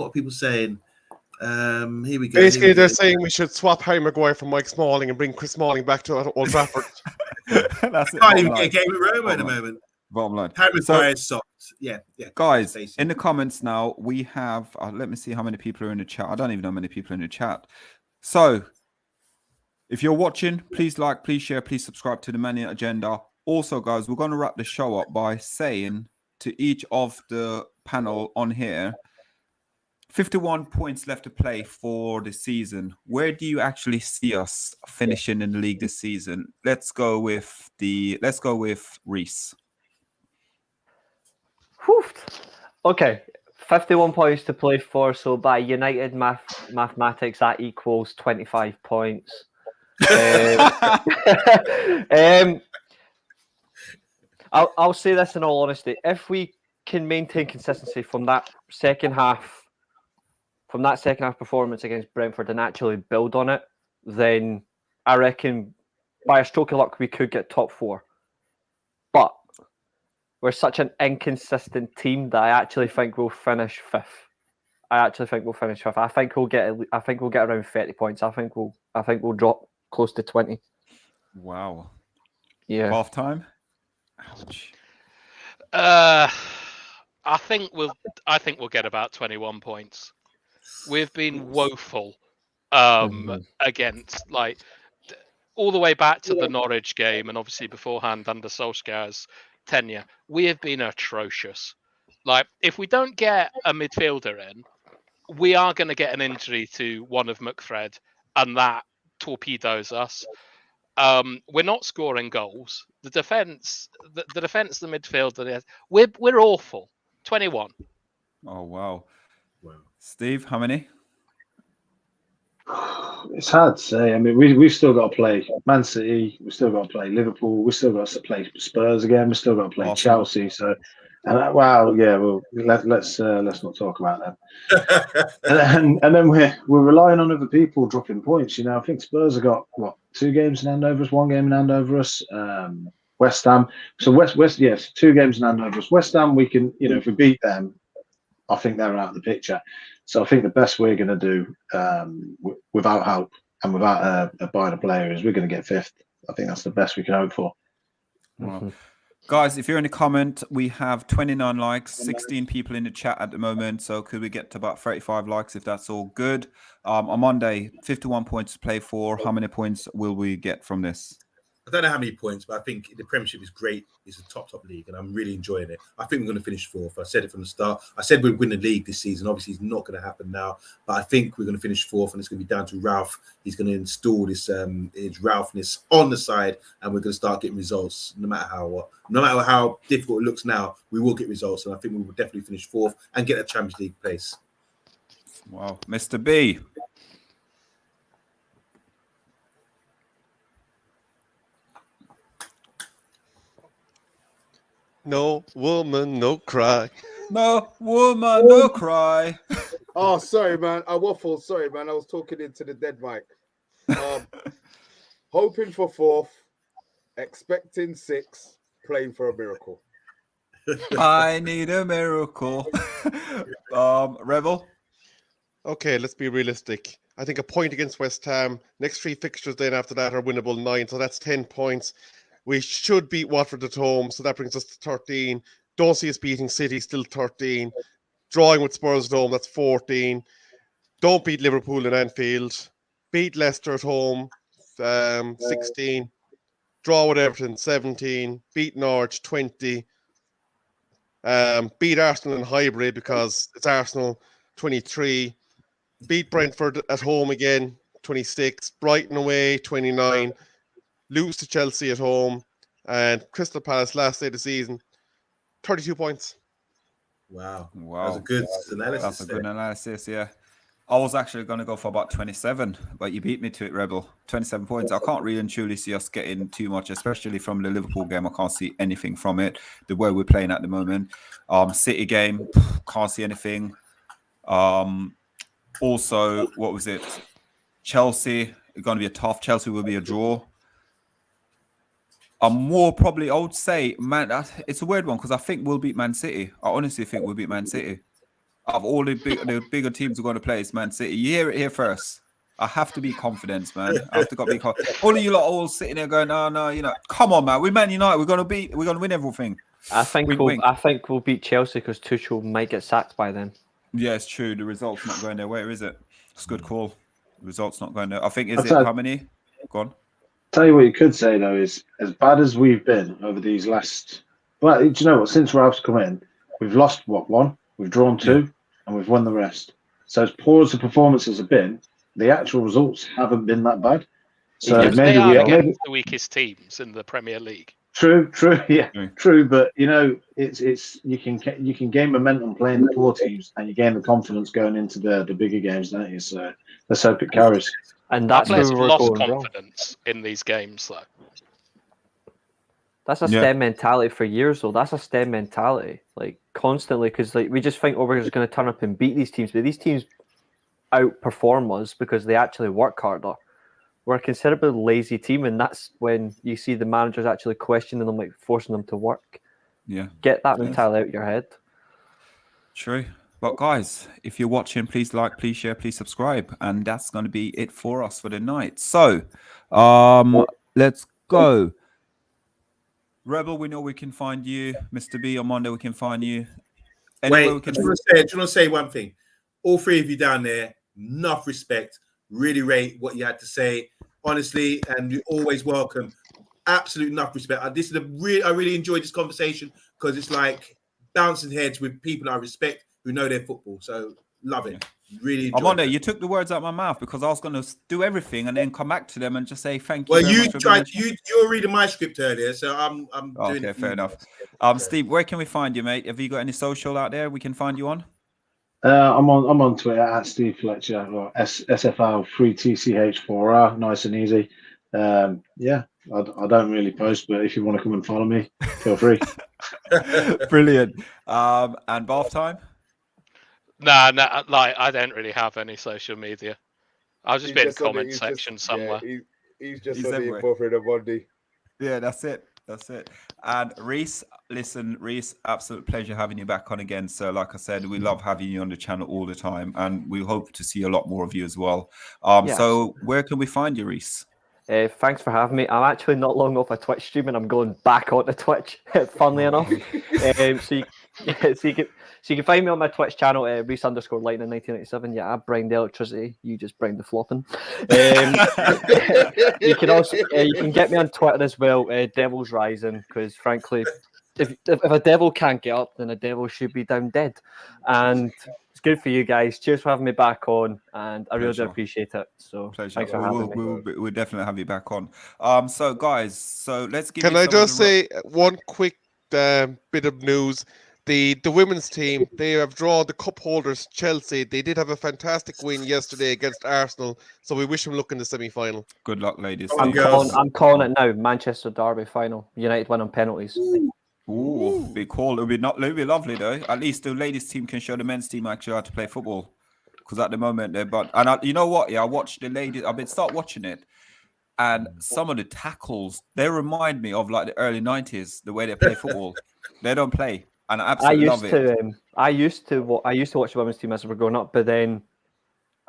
Here we go. Basically, they're saying we should swap Harry Maguire for Mike Smalling and bring Chris Smalling back to Old Trafford. That's it. Can't even get a game at Roma at the moment. Bottom line. Harry Maguire is soft. Yeah. Guys, in the comments now, we have, let me see how many people are in the chat. I don't even know how many people are in the chat. So, if you're watching, please like, please share, please subscribe to the Mania Agenda. Also, guys, we're going to wrap the show up by saying to each of the panel on here, 51 points left to play for the season. Where do you actually see us finishing in the league this season? Let's go with Reese. Whew. Okay, 51 points to play for. So by United mathematics, that equals 25 points. I'll say this in all honesty: if we can maintain consistency from that second half performance against Brentford and actually build on it, then I reckon by a stroke of luck we could get top 4. But we're such an inconsistent team that I actually think we'll finish 5th. I think we'll get around 30 points. I think we'll drop close to 20. Wow. Yeah. Half time. Ouch. I think we'll get about 21 points. We've been woeful against, like, all the way back to the Norwich game, and obviously beforehand under Solskjaer's tenure, we have been atrocious. Like, if we don't get a midfielder in, we are going to get an injury to one of McFred, and that torpedoes us. We're not scoring goals. The defense, the midfield, we're awful. 21. Oh wow. Steve, how many? It's hard to say. I mean, we've still got to play Man City. We've still got to play Liverpool. We've still got to play Spurs again. We've still got to play Arsenal. Chelsea. So, let's not talk about that. and then we're relying on other people dropping points. You know, I think Spurs have got 2 games in hand over us, 1 game in hand over us. West Ham. So yes, 2 games in hand over us. West Ham, we can, if we beat them, I think they're out of the picture. So I think the best we're going to do without help and without a buying a player is we're going to get 5th. I think that's the best we can hope for. Wow. Guys, if you're in the comment, we have 29 likes, 16 people in the chat at the moment. So could we get to about 35 likes if that's all good? On Monday, 51 points to play for. How many points will we get from this? I don't know how many points, but I think the Premiership is great. It's a top league, and I'm really enjoying it. I think we're going to finish 4th. I said it from the start. I said we'd win the league this season. Obviously, it's not going to happen now, but I think we're going to finish 4th, and it's going to be down to Ralph. He's going to install this his Ralphness on the side, and we're going to start getting results. No matter how difficult it looks now, we will get results, and I think we will definitely finish 4th and get a Champions League place. Wow, Mr. B. No woman, no cry. No woman, no cry. Oh, sorry, man. I waffled. Sorry, man. I was talking into the dead mic. Hoping for 4th, expecting 6th, playing for a miracle. I need a miracle. Rebel. Okay, let's be realistic. I think a point against West Ham. Next 3 fixtures then after that are winnable 9, so that's 10 points. We should beat Watford at home, so that brings us to 13. Don't see us beating City, still 13. Drawing with Spurs at home, that's 14. Don't beat Liverpool in Anfield. Beat Leicester at home, 16. Draw with Everton, 17. Beat Norwich, 20. Beat Arsenal in hybrid because it's Arsenal, 23. Beat Brentford at home again, 26. Brighton away, 29. Lose to Chelsea at home, and Crystal Palace last day of the season, 32 points. Wow. That's a good analysis. That's a good analysis, yeah. I was actually going to go for about 27, but you beat me to it, Rebel. 27 points. I can't really and truly see us getting too much, especially from the Liverpool game. I can't see anything from it, the way we're playing at the moment. City game, can't see anything. Also, what was it? Chelsea, it's going to be a tough. Chelsea will be a draw. I'm more probably, I would say, it's a weird one because I think we'll beat Man City. I honestly think we'll beat Man City. Of all the bigger teams we're going to play, it's Man City. You hear it here first. I have to be confident, man. I have to be confident. All of you lot all sitting there going, no, come on, man. We're Man United. We're going to win everything. I think we'll beat Chelsea because Tuchel might get sacked by then. Yeah, it's true. The result's not going their way, is it? It's a good call. The result's not going there. I think, how many? Go on. Tell you what you could say, though, is as bad as we've been over these last... Well, do you know what? Since Ralph's come in, we've lost, 1? We've drawn 2, and we've won the rest. So as poor as the performances have been, the actual results haven't been that bad. So yes, maybe they are against the weakest teams in the Premier League. True, yeah, true. But it's you can gain momentum playing the poor teams, and you gain the confidence going into the bigger games, don't you? So let's hope it carries. And that's where we're lost going confidence in these games, though. That's a STEM mentality for years, though. That's a STEM mentality, like constantly, because we just think, we're just going to turn up and beat these teams, but these teams outperform us because they actually work harder. We're a considerably lazy team, and that's when you see the managers actually questioning them, like forcing them to work. Yeah, get that mentality out of your head. True. But guys, if you're watching, please like, please share, please subscribe. And that's going to be it for us for the night. So, let's go. Rebel, we know we can find you. Mr. B, on Monday, we can find you. Anywhere I just want to say one thing. All 3 of you down there, enough respect. Really rate what you had to say, honestly, and you're always welcome. absolute enough respect. I really enjoyed this conversation because it's like bouncing heads with people I respect who know their football. So love it. Really enjoyed Armando, it. you took the words out of my mouth because I was going to do everything and then come back to them and just say thank you. Well, very you much for tried. being- You were reading my script earlier, so I'm doing Okay, it. For fair you enough. guys. Steve, where can we find you, mate? Have you got any social out there we can find you on? I'm on Twitter at Steve Fletcher or SFL3TCH4R. Nice and easy. Yeah, I don't really post, but if you want to come and follow me, feel free. Brilliant. And bath time? Nah, like I don't really have any social media. I'll just be in comment section somewhere. He's just He's on the everywhere. info for the OMONDI. Yeah, that's it. And Reese, listen, Reese, absolute pleasure having you back on again. So, like I said, we love having you on the channel all the time, and we hope to see a lot more of you as well. Yes. So, where can we find you, Reese? Thanks for having me. I'm actually not long off a Twitch stream, and I'm going back onto Twitch. Funnily enough, so you can find me on my Twitch channel, Reese_Lightning1997. Yeah, I bring the electricity. You just bring the flopping. You can also you can get me on Twitter as well, Devil's Rising, because frankly, if a devil can't get up, then a devil should be down dead. And it's good for you guys. Cheers for having me back on, and I really do appreciate it. So thanks for having me. We'll definitely have you back on. So guys, let's give. Can I just say one quick bit of news? The women's team, they have drawn the cup holders Chelsea. They did have a fantastic win yesterday against Arsenal, so we wish them luck in the semi-final. Good luck, ladies. I'm calling it now. Manchester Derby final. United win on penalties. Ooh, big call. It'll be lovely though. At least the ladies team can show the men's team actually how to play football. Because at the moment you know what? Yeah, I watched the ladies. I've been start watching it, and some of the tackles they remind me of like the early '90s. The way they play football, they don't play, and I absolutely love it. I used to watch the women's team as we were growing up, but then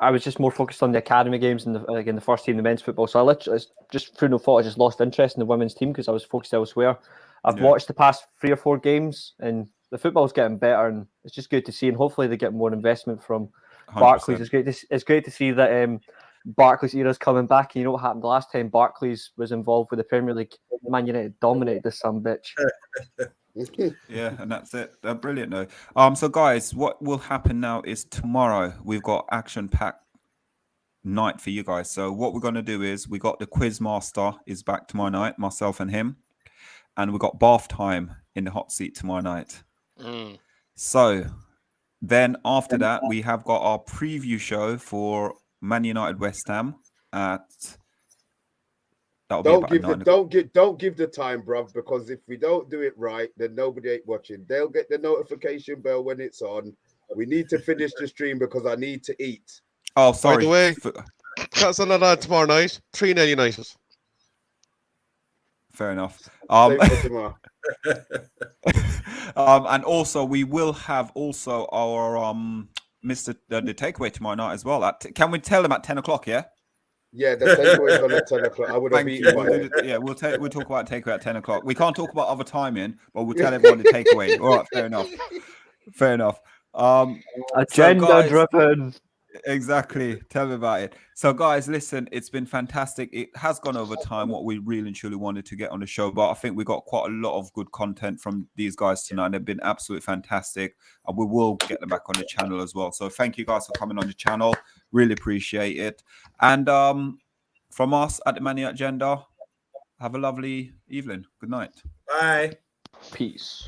I was just more focused on the academy games and in the first team, the men's football. So I literally just through no fault, I just lost interest in the women's team because I was focused elsewhere. I've watched the past 3 or 4 games, and the football's getting better, and it's just good to see. And hopefully, they get more investment from 100%. Barclays. It's great to see that Barclays era's coming back. And you know what happened the last time Barclays was involved with the Premier League? Man United dominated this son bitch. Yeah, and that's it. They're brilliant though. So guys, what will happen now is tomorrow we've got action-packed night for you guys. So what we're going to do is we got the quiz master is back tomorrow night, myself and him. And we got bath time in the hot seat tomorrow night. So then after that, we have got our preview show for Man United West Ham at. Don't give the time, bruv, because if we don't do it right, then nobody ain't watching. They'll get the notification bell when it's on. We need to finish the stream because I need to eat. Oh, sorry. By the way, that's on tomorrow night. 3-0 United. Fair enough. And also we will have also our Mr. The takeaway tomorrow night as well. Can we tell them at 10 o'clock? Yeah. Yeah, the takeaway is on at 10 o'clock. I would have eaten by then. Yeah, we'll talk about takeaway at 10 o'clock. We can't talk about other timing, but we'll tell everyone the takeaway. All right, fair enough. Fair enough. Agenda driven. Exactly. Tell me about it. So, guys, listen, it's been fantastic. It has gone over time, what we really and truly wanted to get on the show, but I think we got quite a lot of good content from these guys tonight. They've been absolutely fantastic, and we will get them back on the channel as well. So, thank you guys for coming on the channel. Really appreciate it. And from us at the Mania Agenda, have a lovely evening. Good night. Bye. Peace.